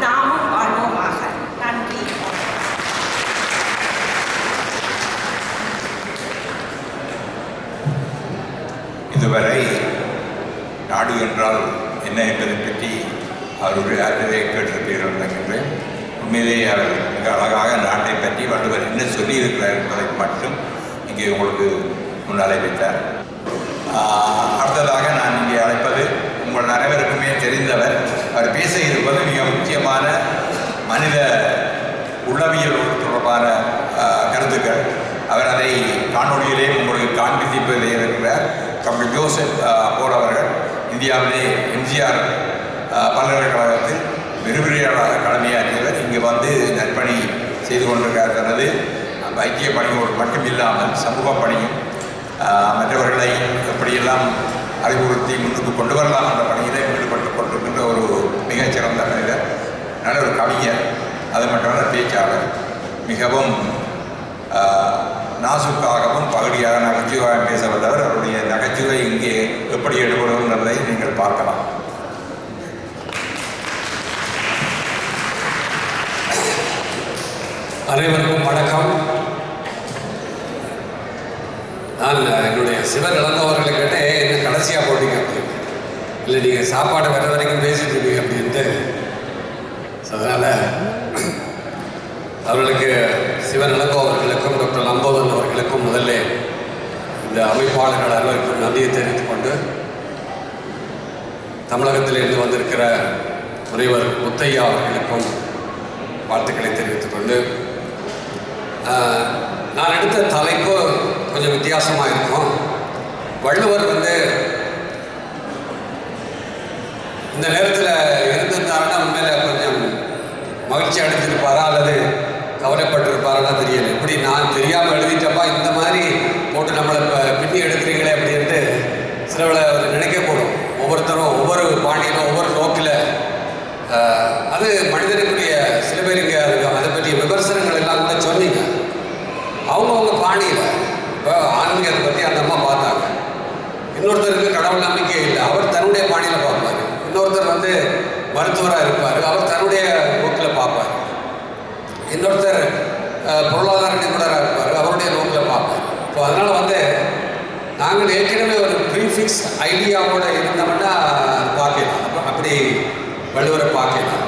நாமும் வாழ்வோமாக. நன்றி. இதுவரை நாடு என்றால் என்ன என்பதை பற்றி அவருடைய ஆற்றலை கேட்டிருப்பீர்கள் நினைக்கின்றேன். உண்மையிலேயே அவர் மிக அழகாக நாட்டை பற்றி வள்ளுவர் என்ன சொல்லியிருக்கிறார் என்பதை மட்டும் இங்கே உங்களுக்கு முன்னாலே வைத்தார். அடுத்ததாக நான் இங்கே அழைப்பது உங்கள் அனைவருக்குமே தெரிந்தவர். அவர் பேச இருப்பது மிக முக்கியமான மனித உளவியல் தொடர்பான கருத்துக்கள். அவர் அதை காணொலியிலே உங்களுக்கு காண்பிப்பதிலே இருக்கிறார். டாக்டர் ஜோசப் போல் அவர்கள் இந்தியாவிலே எம்ஜிஆர் பல்கலைக்கழகத்தில் விரிவுரையாளராக கடமையாற்றியவர். இங்கே வந்து நற்பணி செய்து கொண்டிருக்கிறார். தனது வைத்திய பணியோடு மட்டும் இல்லாமல் சமூக பணியும் மற்றவர்களை எப்படியெல்லாம் அறிவுறுத்தி முன்னுக்கு கொண்டு வரலாம் என்ற பணியிலே ஈடுபட்டுக் கொண்டிருக்கின்ற ஒரு மிகச்சிறந்த மனிதர். நல்ல ஒரு கவிஞர், அது மட்டுமல்ல பேச்சாளர். மிகவும் நாசுக்காகவும் பகுதியாக நகைச்சுவையாக பேச வந்தவர். அவருடைய நகைச்சுவை இங்கே எப்படி ஈடுபடும் என்பதை நீங்கள் பார்க்கலாம். அனைவருக்கும் வணக்கம். நான் என்னுடைய சிவர் இழந்தவர்களை கேட்டேன், என்ன கடைசியாக போட்டீங்க அப்படின்னு. இல்லை நீங்கள் சாப்பாடு வர வரைக்கும் பேசிட்டு இருக்கீங்க அப்படின்ட்டு. அதனால் அவர்களுக்கு சிவர் இளங்கோ அவர்களுக்கும் டாக்டர் லம்போதன் அவர்களுக்கும் முதல்ல இந்த அமைப்பாளர்கள் அனைவருக்கும் நன்றியை தெரிவித்துக் கொண்டு, தமிழகத்திலிருந்து வந்திருக்கிற முனைவர் முத்தையா அவர்களுக்கும் வாழ்த்துக்களை தெரிவித்துக் கொண்டு, நான் எடுத்த தலைப்பு கொஞ்சம் வித்தியாசமாக இருக்கும். வள்ளுவர் இந்த நேரத்தில் இருந்திருந்தாருன்னா உண்மையில் கொஞ்சம் மகிழ்ச்சி அடைஞ்சிருப்பாரா அல்லது கவலைப்பட்டிருப்பாரா தெரியல. இப்படி நான் தெரியாமல் எழுதிட்டப்பா இந்த மாதிரி போட்டு நம்மளை பின்னி எடுக்கிறீங்களே அப்படின்ட்டு சிலவளை நினைக்கக்கூடும். ஒவ்வொருத்தரும் ஒவ்வொரு பாணியிலும் ஒவ்வொரு நோக்கில் அது மனிதனுக்குரிய சில பேர் இங்கே அதை பற்றிய விமர்சனங்கள் எல்லாம் கூட சொன்னீங்க. அவங்கவுங்க பாணியில் இப்போ ஆன்மீகத்தை பற்றி அந்த அம்மா பார்த்தாங்க. இன்னொருத்தருக்கு கடவுள் நம்பிக்கை இல்லை, அவர் தன்னுடைய பாணியில் பார்ப்பார். இன்னொருத்தர் மருத்துவராக இருப்பார், அவர் தன்னுடைய நோக்கில் பார்ப்பார். இன்னொருத்தர் பொருளாதார நிபுணராக இருப்பார், அவருடைய நோக்கில் பார்ப்பார். இப்போ அதனால் நாங்கள் ஏற்கனவே ஒரு ப்ரீஃபிக்ஸ் ஐடியாவோடு இருந்தோம்னா பார்க்கலாம். அப்படி வள்ளுவரை பார்க்கலாம்.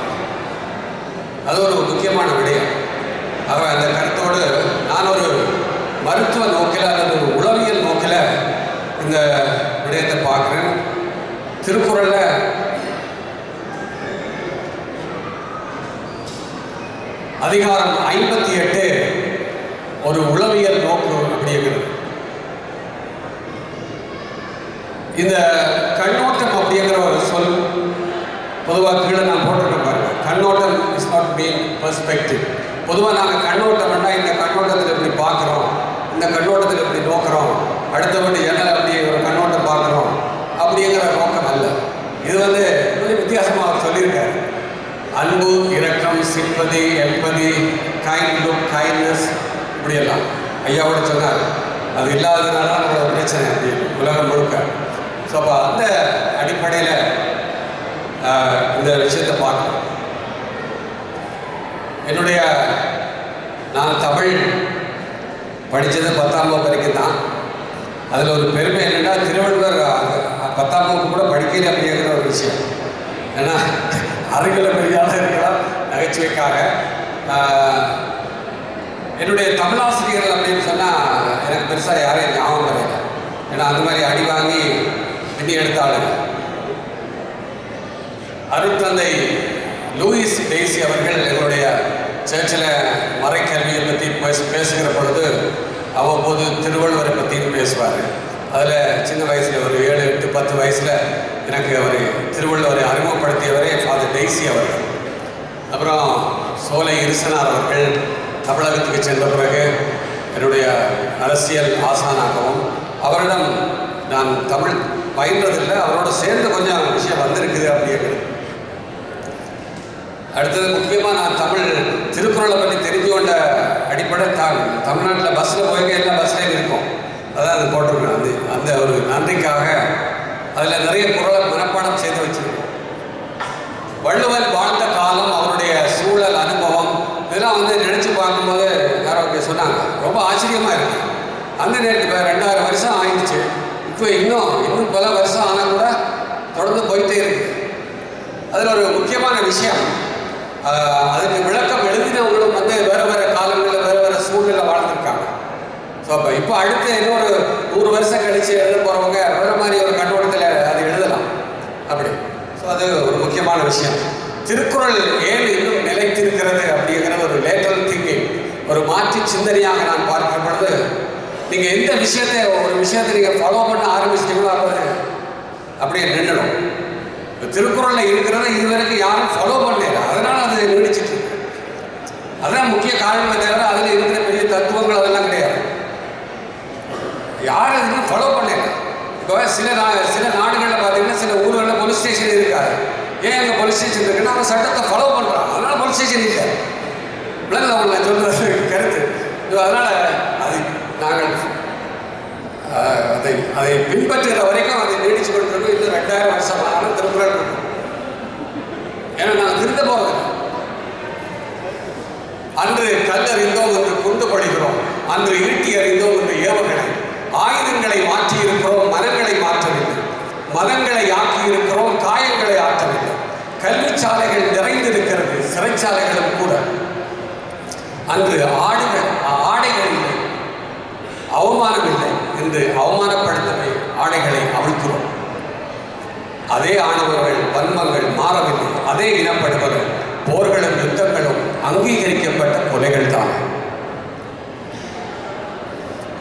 அது ஒரு முக்கியமான விடயம். அவர் அந்த கருத்தோடு நான் ஒரு மருத்துவ நோக்கில் அல்லது ஒரு உளவியல் நோக்கில் இந்த விடயத்தை பார்க்குறேன். திருக்குறளில் அதிகாரம் 58 ஒரு உளவியல் நோக்கு அப்படிங்கிறது. இந்த கண்ணோட்டம் அப்படிங்கிற ஒரு சொல் பொதுவாக கீழே நான் போட்டுருக்க பாருங்க. கண்ணோட்டம் இஸ் நாட் மீன் பெர்ஸ்பெக்டிவ். பொதுவாக நாங்கள் கண்ணோட்டம்னா இந்த கண்ணோட்டத்தில் எப்படி பார்க்குறோம், இந்த கண்ணோட்டத்தில் எப்படி நோக்கிறோம், அடுத்தபடி ஜன்னல் அப்படி ஒரு கண்ணோட்டம் பார்க்குறோம் அப்படிங்கிற நோக்கம் அல்ல. இது கொஞ்சம் வித்தியாசமாக அவர் சொல்லியிருக்காரு. அன்பு, இரக்கம், sympathy, empathy, kind look, kindness இப்படியெல்லாம் ஐயாவோட சொன்னார். அது இல்லாததுனால நம்மளோட பிரச்சனை அப்படி உலகம் முழுக்க. ஸோ அப்போ அந்த அடிப்படையில் இந்த விஷயத்தை பார்க்கணும். நான் தமிழ் படித்தது 10ஆம் வகுப்பு வரைக்கும் தான். அதில் ஒரு பெருமை என்னென்னா, திருவள்ளுவர் 10ஆம் வகுப்பு கூட படிக்கல அப்படிங்கிற ஒரு விஷயம். ஏன்னா அறிவியல பெரியாத இருக்கலாம் நகைச்சுவைக்காக. என்னுடைய தமிழாசிரியர்கள் அப்படின்னு சொன்னால் எனக்கு பெருசாக யாரையும் ஞாபகம் வரையில. ஏன்னா அந்த மாதிரி அடி வாங்கி பின்னி எடுத்தாளுங்க. அருட்தந்தை லூயிஸ் டெய்சி அவர்கள் எங்களுடைய சர்ச்சில் மறைக்கல்வியை பற்றி பேசுகிற பொழுது அவ்வப்போது திருவள்ளுவரை பற்றியும் பேசுவார். அதில் சின்ன வயசில் ஒரு 7, 8, 10 வயசில் எனக்கு அவர் திருவள்ளுவரை அறிமுகப்படுத்தியவரே ஃபாதர் டெய்சி அவர்கள். அப்புறம் சோலை இருசனார் அவர்கள் தமிழகத்துக்கு சென்ற பிறகு என்னுடைய அரசியல் ஆசானாகவும் அவரிடம் நான் தமிழ் பயின்றதில்லை, அவரோட சேர்ந்து கொஞ்சம் விஷயம் வந்திருக்குது அப்படிங்கிறது. அடுத்தது முக்கியமாக நான் தமிழ் திருக்குறளை பற்றி தெரிஞ்சு கொண்ட அடிப்படை தமிழ்நாட்டில் பஸ்ஸில் போயிருக்க எல்லா பஸ்லேயும் இருக்கும். அதான் அது போட்டிருக்கேன். அந்த ஒரு நன்றிக்காக அதில் நிறைய குறளை மனப்பாடம் செய்து வச்சுருக்கோம். வள்ளுவர் வாழ்ந்த காலம், அவருடைய சூழல், அனுபவம் இதெல்லாம் நினச்சி பார்க்கும்போது யாரோ சொன்னாங்க, ரொம்ப ஆச்சரியமாக இருக்குது. அந்த நேரத்துக்கு 2000 வருஷம் ஆயிடுச்சு. இப்போ இன்னும் பல வருஷம் ஆனால் கூட தொடர்ந்து போயிட்டே இருக்குது. அதில் ஒரு முக்கியமான விஷயம், அதுக்கு விளக்கம் ஸோ இப்போ அடுத்து இன்னொரு 100 வருஷம் கழித்து எழுத போகிறவங்க வேறு மாதிரி ஒரு கண்ணோட்டத்தில் அது எழுதலாம் அப்படி. ஸோ அது ஒரு முக்கியமான விஷயம். திருக்குறள் ஏன் இன்னும் நிலைத்திருக்கிறது அப்படிங்கிற ஒரு லேட்டரல் திங்கிங், ஒரு மாற்றி சிந்தனையாக நான் பார்க்கிற பொழுது, நீங்கள் எந்த விஷயத்தை ஒரு விஷயத்தை நீங்கள் ஃபாலோ பண்ண ஆரம்பிச்சிட்டீங்களோ அப்போ அப்படியே நின்றுடும். இப்போ திருக்குறளில் இருக்கிறத இதுவரைக்கும் யாரும் ஃபாலோ பண்ணல, அதனால் அது நீடிச்சிட்டு இருக்கு. அதுதான் முக்கிய காரணமே தவிர அதில் இருக்கிற பெரிய தத்துவங்கள் அதெல்லாம் கிடையாது. யாரும் இதுவும் ஃபாலோ பண்ணல. இப்போ சில நாடுகளில் பார்த்தீங்கன்னா சில ஊர்களில் போலீஸ் ஸ்டேஷன் இருக்காது. ஏன் அங்கே போலீஸ் ஸ்டேஷன் இருக்குன்னா அவங்க சட்டத்தை ஃபாலோ பண்ணுறாங்க, அதனால் போலீஸ் ஸ்டேஷன் இல்லை. விளங்குது அவங்க சொல்கிற கருத்து. அதனால் அது நாங்கள் அதை பின்பற்றுகிற வரைக்கும் அதை நீடிச்சு கொண்டிருக்கோம். இன்னும் 2000 வருஷம் ஆனாலும் திருக்குறள் இருக்கும். ஏன்னா நாங்கள் திருத்த போகிறது. அன்று கல்லறிந்தோம் என்று குண்டு படுகிறோம், அன்று ஈட்டி அறிந்தோம் என்று ஏவுகணை, ஆயுதங்களை மாற்றி இருக்கிறோம், மனங்களை மாற்றவில்லை, மதங்களை ஆக்கி இருக்கிறோம், காயங்களை ஆற்றவில்லை, கல்வி சாலைகள் நிறைந்திருக்கிறது, சிறைச்சாலைகளும் கூட. அன்று ஆடைகள் இல்லை, அவமானம் இல்லை என்று அவமானப்படுத்தவே ஆடைகளை அவிழ்க்கிறோம். அதே ஆணவர்கள் வன்மங்கள் மாறவில்லை, அதே இனப்படுவர்கள் போர்களும் யுத்தங்களும் அங்கீகரிக்கப்பட்ட கொலைகள் தான்.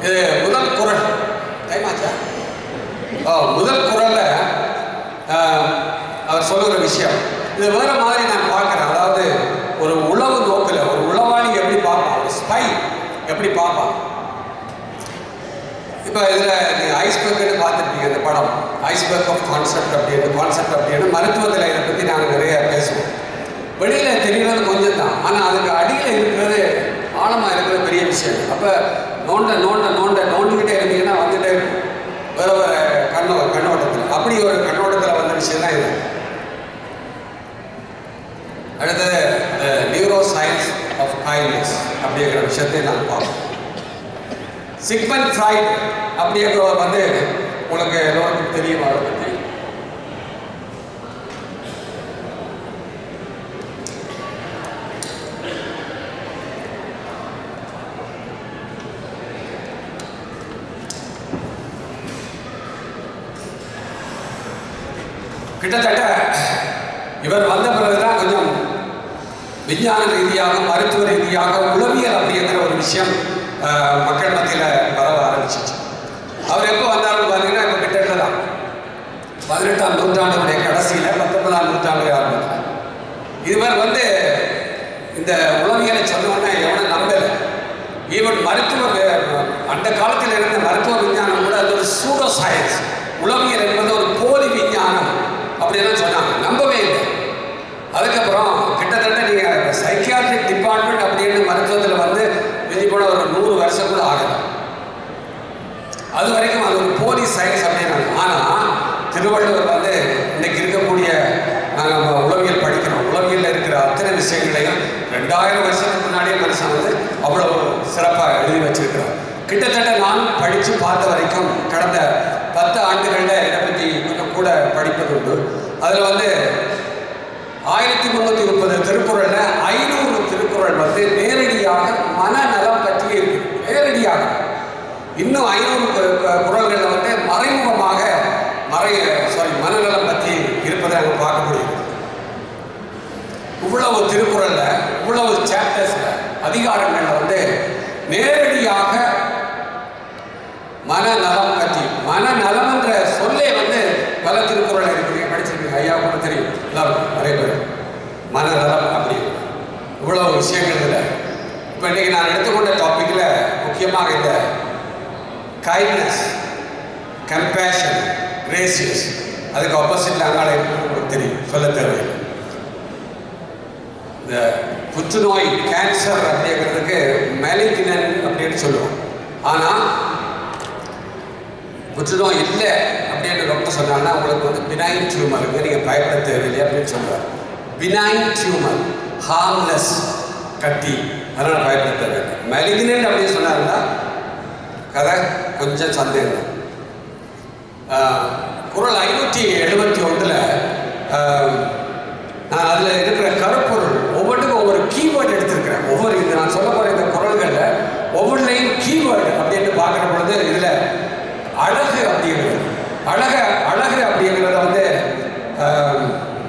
இது முதல் குறள் டைமாச்சா? முதல் குறள்ல அவர் சொல்லுற விஷயம் இது வேற மாதிரி நான் பார்க்கிறேன். அதாவது ஒரு உளவு நோக்கில் ஒரு உளவாளி எப்படி பார்ப்பான், ஒரு ஸ்பை எப்படி பார்ப்பான். இப்போ இதில் ஐஸ்பர்க்னு பார்த்துருப்பீங்க இந்த படம், ஐஸ்பர்க் ஆஃப் கான்செப்ட் அப்படின்னு மருத்துவத்தில் இதை பற்றி நாங்கள் நிறைய பேசுவோம். வெளியில் தெரிகிறது கொஞ்சம் தான், ஆனால் அதுக்கு அடியில் இருக்கிறது ஆழமாக இருக்கிற பெரிய விஷயம். அப்போ நோண்டிக்கிட்டே இருந்தீங்கன்னா வந்துட்டு வேறு கண்ணோட்டத்தில் அப்படி ஒரு கண்ணோட்டத்தில் வந்த விஷயம் தான் இது. அடுத்தது நியூரோ சயின்ஸ் ஆஃப் கைண்ட்னஸ் அப்படிங்கிற விஷயத்தை நான் பார்ப்போம். சிக்மண்ட் ஃப்ராய்ட் அப்படிங்கிறவர் வந்து உங்களுக்கு எல்லோருக்கும் தெரியும். அவரை பற்றி கிட்டத்தட்ட இவர் வந்த பிறகுதான் கொஞ்சம் விஞ்ஞான ரீதியாக மருத்துவ ரீதியாக உளவியல் அப்படிங்கிற ஒரு விஷயம் மக்கள் மத்தியில் பரவ ஆரம்பிச்சிச்சு. அவர் எப்போ வந்தாலும் பார்த்தீங்கன்னா இப்போ கிட்டத்தட்ட தான் 18ஆம் நூற்றாண்டுடைய கடைசியில் 19ஆம் நூற்றாண்டு ஆரம்பித்தார். இவர் வந்து இந்த உளவியலை சொன்னோன்னே எவனும் நம்பலை. ஈவன் அந்த காலத்தில் இருந்த மருத்துவ விஞ்ஞானம் கூட அது ஒரு சூடோ சயின்ஸ், உளவியல் என்பது ஒரு போலி விஞ்ஞானம் அப்படின்லாம் சொன்னாங்க, நம்பவே இல்லை. அதுக்கப்புறம் கிட்டத்தட்ட நீங்கள் சைக்கியாட்ரிக் டிபார்ட்மெண்ட் அப்படின்னு மருத்துவத்தில் வந்து மிஞ்சி போன ஒரு 100 வருஷம் கூட ஆகலாம். அது வரைக்கும் அது ஒரு போலி சயின்ஸ் அப்படின்னாங்க. ஆனால் திருவள்ளுவர் வந்து இன்னைக்கு இருக்கக்கூடிய நாங்கள் உளவியல் படிக்கிறோம், உளவியலில் இருக்கிற அத்தனை விஷயங்களையும் 2000 வருஷத்துக்கு முன்னாடியே மனுஷன் வந்து அவ்வளோ சிறப்பாக எழுதி வச்சிருக்கிறார். கிட்டத்தட்ட நான் படித்து பார்த்த வரைக்கும் கடந்த 10 ஆண்டுகளில் இதை பற்றி கொஞ்சம் கூட படிப்பது உண்டு. அதில் வந்து 1330 திருக்குறளில் 500 திருக்குறள் வந்து நேரடியாக மனநலம் பற்றியே இருக்கு. நேரடியாக இன்னும் 500 குறள்களில் வந்து மறைமுகமாக மனநலம் பற்றி இருப்பதை நாங்கள் பார்க்க முடியும். இவ்வளவு திருக்குறளில் இவ்வளவு சாப்டர்ஸில் அதிகாரங்களில் வந்து நேரடியாக மனநலம் பற்றி, மனநலம் என்ற சொல்லே வந்து பல திருக்குறள் இருக்கிறீங்க, படிச்சிருக்கீங்க, ஐயா கூட தெரியும் எல்லாரும் நிறைய பேர். மனநலம் அப்படி இவ்வளவு விஷயங்கள் இல்லை. இப்போ இன்றைக்கி நான் எடுத்துக்கொண்ட டாப்பிக்கில் முக்கியமாக இந்த கைண்ட்னஸ், கம்பேஷன், கிரேசியஸ், அதுக்கு ஆப்போசிட்டில் அங்காள உங்களுக்கு தெரியும், சொல்ல தேவையில்லை. இந்த புற்றுநோய் கேன்சர் அப்படிங்கிறதுக்கு மெலிக்னன் அப்படின்னு சொல்லுவோம். ஆனால் புற்றுநோய் இல்லை அப்படின்னு டாக்டர் சொன்னாங்கன்னா உங்களுக்கு வந்து பினைன் டியூமர் இருக்குது, நீங்கள் பயப்பட தேவையில்லை அப்படின்னு சொல்லுவார். பினைன் டியூமர், ஹார்ம்லெஸ் கட்டி, அதனால் பயப்பட தேவையில்லை. மெலிக்னன் அப்படின்னு சொன்னாங்கன்னா கதை கொஞ்சம் சந்தேகம். குறள் 571 நான் அதில் இருக்கிற கருப்பொருள் ஒவ்வொன்றுக்கும் ஒவ்வொரு கீவேர்டு எடுத்திருக்கிறேன். நான் சொல்ல போகிற இந்த குறள்களில் ஒவ்வொன்றையும் கீவேர்டு அப்படின்னு பார்க்குற பொழுது இதில் அழகு அப்படிங்கிறது அழகு அப்படிங்கிறத வந்து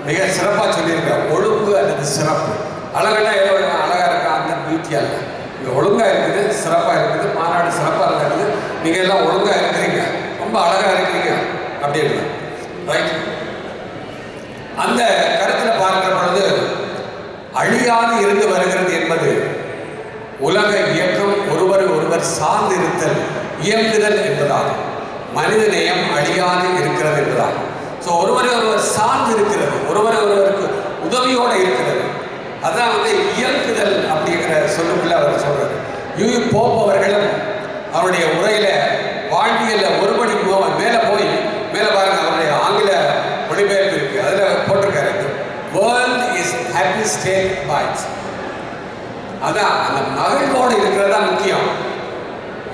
மிக சிறப்பாக சொல்லியிருக்கேன். ஒழுங்கு அல்லது சிறப்பு. அழகுன்னா எவ்வளோ அழகாக இருக்கா அந்த பியூட்டியாக இல்லை. இங்கே ஒழுங்காக இருக்குது, சிறப்பாக இருக்குது, மாநாடு சிறப்பாக இருக்குது, நீங்கள் எல்லாம் ஒழுங்காக இருக்கிறீங்க, ரொம்ப அழகாக இருக்கிறீங்க அப்படின்னு ரைட். அந்த கருத்தில் பார்க்கிற பொழுது அழியாது இருந்து வருகிறது என்பது உலக இயக்கம், ஒருவர் சார்ந்து இருத்தல், இயங்குதல் என்பதாகும். மனித நேயம் அழியாது இருக்கிறது என்பதாகும். ஸோ ஒருவர் சார்ந்து இருக்கிறது, ஒருவருக்கு உதவியோடு இருக்கிறது. அதான் வந்து இயங்குதல் அப்படிங்கிற சொல்லுக்குள்ள அவர் சொல்றாரு. போப் அவர்களும் அவருடைய உரையில வாழ்வியலில் ஒருபடி மேலே பாருங்க, அவருடைய ஆங்கில மொழிபெயர்ப்பு இருக்கு, அதில் போட்டிருக்காரு world is happy state boys. அதான் அந்த மகிழ்வோடு இருக்கிறது தான் முக்கியம்,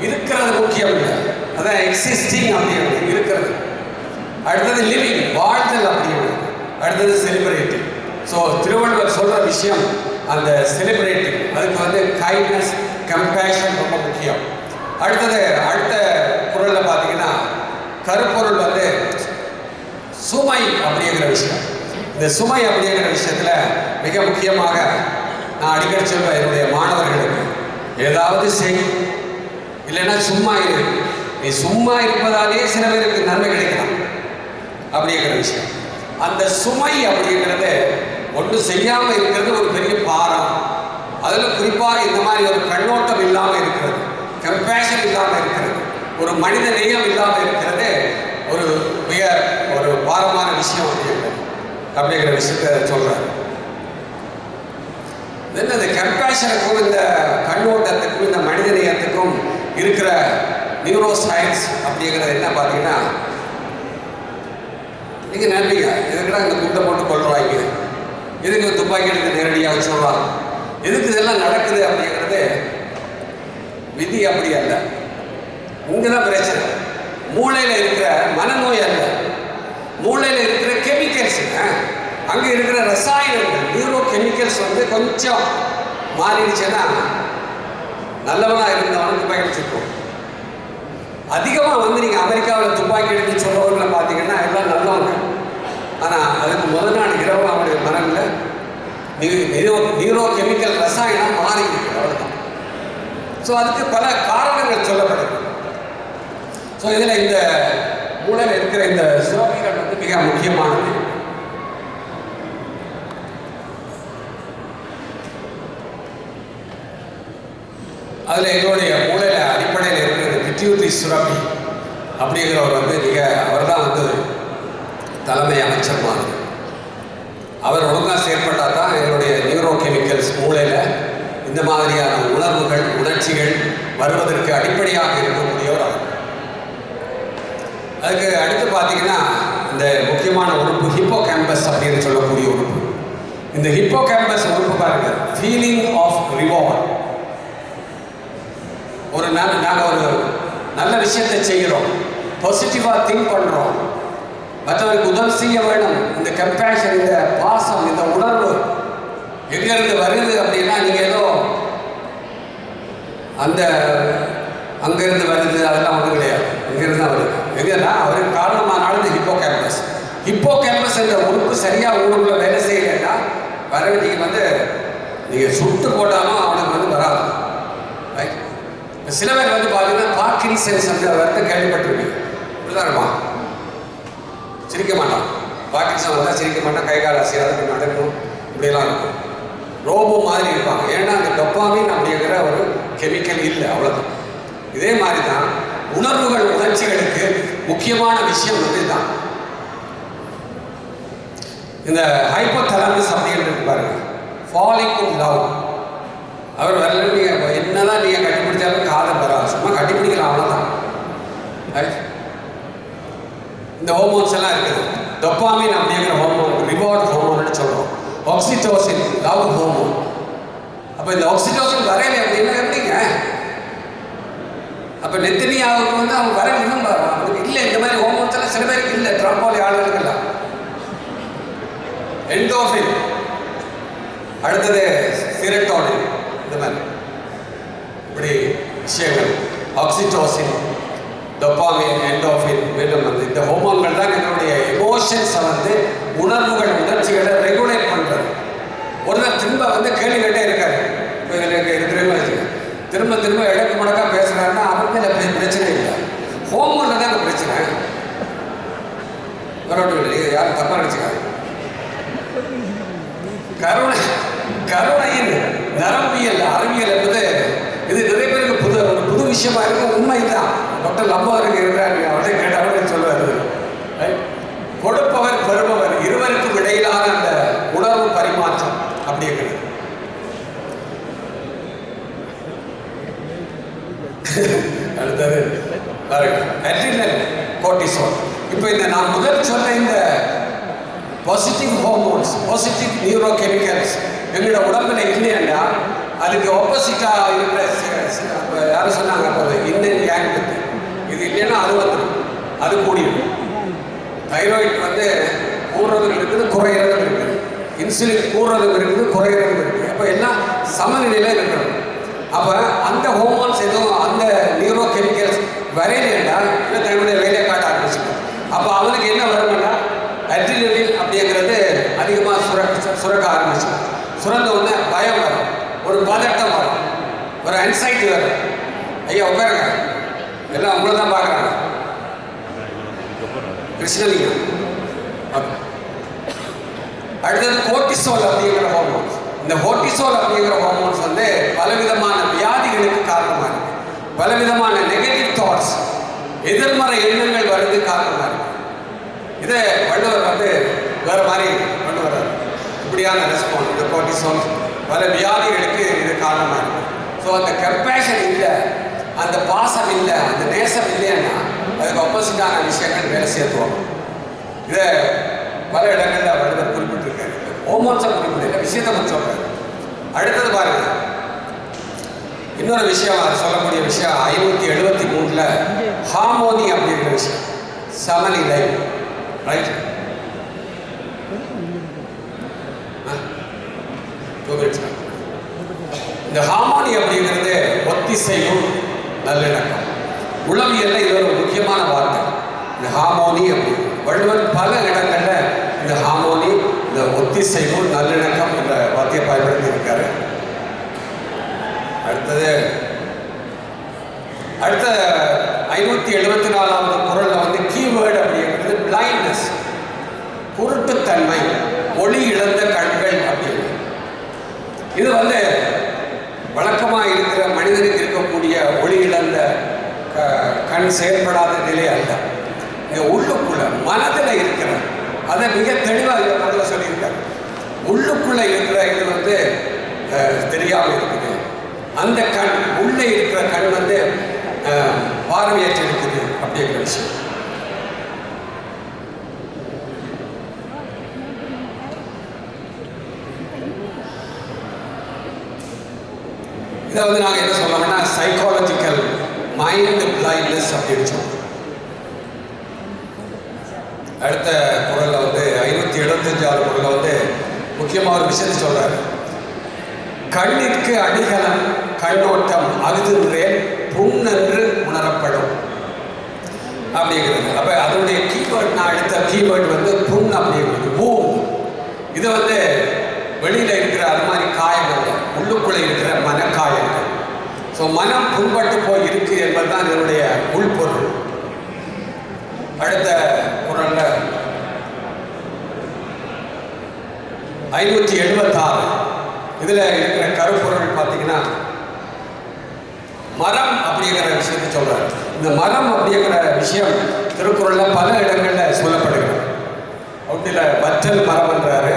இருக்கிறது முக்கியம் இல்லை. அதான் எக்ஸிஸ்டிங் அப்படிங்கிறது இருக்கிறது. அடுத்தது லிவிங், வாழ்தல் அப்படிங்கிறது. அடுத்தது செலிப்ரேட்டிங். ஸோ திருவள்ளுவர் சொல்கிற விஷயம் அந்த செலிப்ரேட்டிங், அதுக்கு வந்து கைண்ட்னஸ், கம்பேஷன் ரொம்ப முக்கியம். அடுத்த குறளில் பார்த்தீங்கன்னா கருப்பொருள் வந்து சுமை அப்படிங்கிற விஷயம். இந்த சுமை அப்படிங்கிற விஷயத்தில் மிக முக்கியமாக நான் அடிக்கடி சொல்வேன் என்னுடைய மாணவர்களுக்கு, ஏதாவது செய், இல்லைன்னா சும்மா இரு. நீ சும்மா இருப்பதாலேயே சில பேருக்கு நன்மை கிடைக்கலாம் அப்படிங்கிற விஷயம். அந்த சுமை அப்படிங்கிறது ஒன்று செய்யாமல் இருக்கிறது ஒரு பெரிய பாரம். அதில் குறிப்பாக இந்த மாதிரி ஒரு கண்ணோட்டம் இல்லாமல் இருக்கிறது, கம்பேஷன் இல்லாமல் இருக்கிறது, ஒரு மனித நேயம் இல்லாமல் இருக்கிறது ஒரு பாரமான விஷயம் அப்படிங்கிற விஷயத்தை சொல்கிறார். இந்த கம்பேஷனுக்கும் இந்த கண்ணோட்டத்துக்கும் இந்த மனித நேயத்துக்கும் இருக்கிற நியூரோ சயின்ஸ் அப்படிங்கிறது என்ன பார்த்தீங்கன்னா, நீங்கள் நினைப்பீங்க இதுக்குடா இந்த குண்டை போட்டு கொள்றாங்க, எதுக்கு துப்பாக்கி எடுத்து நேரடியாக வச்சுருவாங்க, எதுக்கு இதெல்லாம் நடக்குது அப்படிங்கிறது விதி அப்படி அல்ல. இங்கே தான் பிரச்சனை. மூளையில் இருக்கிற மனநோய் அல்ல, மூளையில் இருக்கிற கெமிக்கல்ஸ், அங்கே இருக்கிற ரசாயனங்கள், நியூரோ கெமிக்கல்ஸ் வந்து கொஞ்சம் மாறிடுச்சுன்னா நல்லவனாக இருந்தவனும் துப்பாக்கி வச்சுருக்கோம். அதிகமாக வந்து நீங்கள் அமெரிக்காவில் துப்பாக்கி எடுத்து சொல்றவர்களை பார்த்தீங்கன்னா எல்லாம் நல்லவங்க. ஆனால் அதுக்கு முதல் நாள் இரவு அவருடைய மனதில் நியூரோ கெமிக்கல் ரசாயனம் மாறி இருக்கு, அவ்வளோதான். ஸோ அதுக்கு பல காரணங்கள் சொல்லப்படுது. ஸோ இதில் இந்த மூளையில் இருக்கிற இந்த சுரப்பிகள் வந்து மிக முக்கியமானது. அதில் எங்களுடைய மூளையில் அடிப்படையில் இருக்கிற பிட்யூட்டரி சுரப்பி அப்படிங்கிறவர் வந்து அவர் தான் வந்து தலைமை அமைச்சர் மாதிரி. அவர் ஒழுங்காக செயற்பட்டால் தான் எங்களுடைய நியூரோ கெமிக்கல்ஸ் மூளையில் இந்த மாதிரியான உணர்வுகள், உணர்ச்சிகள் வருவதற்கு அடிப்படையாக இருக்கக்கூடியவர் அவர். அதுக்கு அடுத்து பார்த்தீங்கன்னா இந்த முக்கியமான உறுப்பு ஹிப்போ கேம்பஸ் அப்படின்னு சொல்லக்கூடிய உறுப்பு. இந்த ஹிப்போ கேம்பஸ் உறுப்பு பாருங்க, ஃபீலிங் ஆஃப் ரிவார்ட். நாங்கள் ஒரு நல்ல விஷயத்தை செய்கிறோம், பாசிட்டிவாக திங்க் பண்ணுறோம், மற்றவருக்கு உதவி செய்ய வேணும். இந்த கம்பேஷன், இந்த பாசம், இந்த உணர்வு எங்கேருந்து வருது அப்படின்னா, நீங்கள் ஏதோ அங்கேருந்து வருது அதெல்லாம் ஒன்றும் கிடையாது. இங்கேருந்து தான் வருது. எங்கன்னா அவருக்கு காரணமானாலும் இந்த ஹிப்போ கேம்பஸ். ஹிப்போ கேம்பஸ் என்ற உறுப்பு சரியாக ஊருக்குள்ள வேலை செய்யலைன்னா நீங்கள் வந்து நீங்கள் சுட்டு போட்டாலும் அவனுக்கு வந்து வராது. ரைட். சில பேர் வந்து பார்த்தீங்கன்னா பார்க்கின்சன்ஸ் அந்த வார்த்தை கேள்விப்பட்டிருக்கீங்க. இப்படிதான் இருப்பான், சிரிக்க மாட்டான். பார்க்கின்சன் வந்தால் சிரிக்க மாட்டான், கை கால் அசையாது, நடக்கும், இப்படியெல்லாம் இருக்கும். ரோபோ மாதிரி இருப்பாங்க. ஏன்னா அந்த டொப்பாமின் அப்படிங்கிற ஒரு கெமிக்கல் இல்லை, அவ்வளோதான். இதே மாதிரி தான் உணர்வுகள், உணர்ச்சிகளுக்கு முக்கியமான விஷயம் வந்து இதுதான். இந்த ஹைப்போதலாமஸ் அப்படின்றது பாருங்க, ஃபாலிங் இன் லவ். அவர் வரல, நீங்கள் என்னதான் நீங்கள் கட்டிப்பிடிச்சாலும் காதல் வராது, சும்மா கட்டிப்பிடிக்கலாம், அவ்வளோதான். இந்த ஹோமோன்ஸ் எல்லாம் இருக்குது. டொப்பாமின் அப்படிங்கிற ஹோமோன் ரிவார்ட் ஹோமோன்னு சொல்கிறோம். Oxytocin love hormone. அப்போ இந்த ஆக்சிடோசின் வரையலை அப்படின்னா எப்படிங்க? அப்போ நெத்தனியாவுக்கு வந்து அவங்க வர இன்னும் அவங்களுக்கு இல்லை. இந்த மாதிரி ஹோமோன்ஸ் எல்லாம் சில பேருக்கு இல்லை, ட்ரம்போலி ஆளுகளுக்கெல்லாம். என்டோஃபின், அடுத்தது செரோட்டோனின், இந்த மாதிரி இப்படி விஷயங்கள். ஆக்சிடோசின், டொபாமின், என்டோஃபின், மேலும் வந்து இந்த ஹோமோன்கள் தான் எங்களுடைய எமோஷன்ஸை வந்து உணர்வுகள், உணர்ச்சிகளை ரெகுலேட் பண்ணுறது. ஒருத்தர் திரும்ப வந்து கேள்வி கேட்டே இருக்காரு. இப்போ எனக்கு இருக்கிறவங்க திரும்ப திரும்ப இடக்கு முடக்கா பேசுகிறாருன்னா அவருக்கு பிரச்சனை இல்லை, ஹோமோனில் தான் அந்த பிரச்சனை. வரவில்லை, யாரும் தப்பாக நினச்சிக்காங்க. கருணையின் நரம்பியல் அறிவியல் என்பது இது நிறைய பேருக்கு ஒரு புது விஷயமா இருக்கும். உண்மைதான். டாக்டர் லம்பாருக்கு இருக்கிறாங்க, அவரே கேட்டாலும் சொல்லுவார். கொடுப்பவர் பெறுபவர் இருவருக்கும் இடையிலான அந்த உணர்வு பரிமாற்றம் அப்படிங்கிறது. அடுத்தது அட்ரினல், கோர்டிசோல். இப்போ இந்த நான் முதல் சொன்ன இந்த positive hormones, positive neuro chemicals எங்களோட உடம்புல இல்லையா அதுக்கு ஆப்போசிட்டாக இருக்கிற யாரும் சொன்னாங்க அப்போ இன்னும் கேங் இது இல்லைன்னா அது வந்துடும், அது கூடிடும். தைராய்டு வந்து கூடுறதும் இருக்குது, குறையிறதும் இருக்குது. இன்சுலின் கூடுறதும் இருக்குது, குறையிறதும் இருக்குது. அப்போ எல்லாம் சமநிலையில் இருக்கணும். அப்போ அந்த ஹோமோன்ஸ் எதுவும் அந்த நியூரோ கெமிக்கல்ஸ் வரையிலேண்டா இல்லை தன்னுடைய வேலையை காட்ட ஆரம்பிச்சுக்கணும். அப்போ அவனுக்கு என்ன வரும்னா அட்ரினலின் அப்படிங்கிறது அதிகமாக சுரக்க ஆரம்பிச்சிடும். சுரந்த உடனே பயம் வரும், ஒரு பதட்டம் வரும், ஒரு அன்சைட்டி வரும். ஐயா உட்காருங்க, எல்லாம் உங்களை தான் பார்க்குறாங்க. கிருஷ்ணலிங்கம். அடுத்தது கோர்டிசோல் அப்படிங்கிற ஹார்மோன்ஸ். இந்த கோர்டிசோல் அப்படிங்கிற ஹார்மோன்ஸ் வந்து பலவிதமான வியாதிகளுக்கு காரணமாக இருக்கு. பலவிதமான நெகட்டிவ் தாட்ஸ், எதிர்மறை எண்ணங்கள் வருது காரணமாக இருக்கு. இதை வள்ளுவர் வந்து வேற மாதிரி கொண்டு வர்றாரு. இப்படியான ரெஸ்பான்ஸ் இந்த கோர்டிசோல் பல வியாதிகளுக்கு இது காரணமாக இருக்கு. ஸோ அந்த கம்பேஷன் இல்லை, அந்த பாசம் இல்லை, அந்த நேசம் இல்லைன்னா அதுக்கு ஆப்போசிட்டான விஷயங்கள் வேலை சேர்த்துவோம். இதை பல இடங்களில் வள்ளுவர் குறிப்பிட்டிருக்காரு. ஹோமோன்ஸை குறிப்பிட்ட விஷயத்தை மட்டும் சொல்றாரு. அடுத்தது பாருங்க, இன்னொரு விஷயம் அது சொல்லக்கூடிய விஷயம் 573 ஹார்மோனி அப்படிங்கிற விஷயம், சமநிலை. ரைட், இந்த ஹார்மோனி அப்படிங்கிறது ஒத்திசைவும் நல்லிணக்கம். உளவியல்ல இது ஒரு முக்கியமான வார்த்தை, இந்த ஹார்மோனி அப்படிங்கிறது. வள்ளுவர் பல இடங்கள்ல இந்த ஹார்மோனி, இந்த ஒத்திசைவும் நல்லிணக்கம் என்ற வார்த்தையை பயன்படுத்தி இருக்காரு. அடுத்த 574வது குறள்ல வந்து கீவேர்டு அப்படிங்கிறது பிளைண்ட்னஸ், குருட்டுத்தன்மை, ஒளி இழந்த கண்கள் அப்படின்னு. இது வந்து வழக்கமாக இருக்கிற மனிதனுக்கு இருக்கக்கூடிய ஒளி இழந்த கண் செயல்படாத நிலை அல்ல. இந்த உள்ளுக்குள்ள மனதில் இருக்கிற அதை மிக தெளிவாக இந்த முதல்ல சொல்லியிருக்காரு. உள்ளுக்குள்ள இருக்கிற இது வந்து தெரியாமல் இருக்குது. அந்த கண், உள்ளே இருக்கிற கண் வந்து பார்வையற்று இருக்குது அப்படிங்கிற விஷயம். இதை வந்து நாங்கள் என்ன சொல்லணும்னா சைக்காலஜிக்கல் மைண்ட் பிளைண்ட்னஸ் அப்படின்னு சொல்லுவோம். அடுத்த குறள்ல வந்து 575வது குறள்ல வந்து முக்கியமாக ஒரு விஷயத்தை சொல்றாரு. கண்ணிற்கு அடிகலம் கண்ணோட்டம் அகுதுன்றே புண்ணென்று உணரப்படும் அப்படிங்கிறது. அப்ப அதனுடைய கீவேர்ட், நான் எடுத்த கீவேர்டு வந்து புண் அப்படிங்கிறது, பூம். இது வந்து வெளியில இருக்கிற அது மாதிரி காயங்கள், உள்ளுக்குள்ளே இருக்கிற மனக்காயங்கள். ஸோ மனம் புண்பட்டு போய் இருக்கு என்பதுதான் இதனுடைய உள்பொருள். அடுத்த குறள்ல 576 இதுல இருக்கிற கருப்பொருள் பார்த்தீங்கன்னா மரம் அப்படிங்கிற விஷயத்தை சொல்றாரு. இந்த மரம் அப்படிங்கிற விஷயம் திருக்குறள்ல பல இடங்கள்ல சொல்லப்படுகிறது. ஒன்றில் வற்றல் மரம் என்றாரு,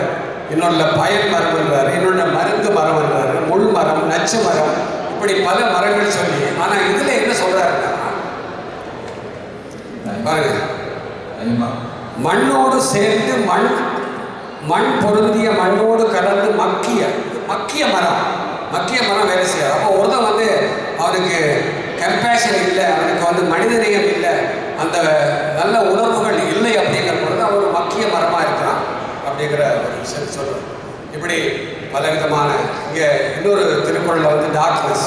இன்னொன்றுல பயன் மரம் என்றாரு, இன்னொன்று மருந்து மரம் என்றாரு, முள் மரம், நச்சு மரம், இப்படி பல மரங்கள் சொல்லி. ஆனா இதுல என்ன சொல்றாருன்னா பாருங்க, மண்ணோடு சேர்ந்து மண் பொருந்திய மண்ணோடு கலந்து மக்கிய மரம் வேலை செய்யாது. அப்போ ஒருத்தன் வந்து அவனுக்கு கம்பேஷன் இல்லை, அவனுக்கு வந்து மனிதநேயம் இல்லை, அந்த நல்ல உணர்வுகள் இல்லை அப்படிங்கிற பொழுது அவன் ஒரு மக்கிய மரமாக இருக்கிறான் அப்படிங்கிற ஒரு விஷயம் சொல்கிறோம். இப்படி பலவிதமான இங்கே இன்னொரு திருக்குறளில் வந்து டார்க்னஸ்,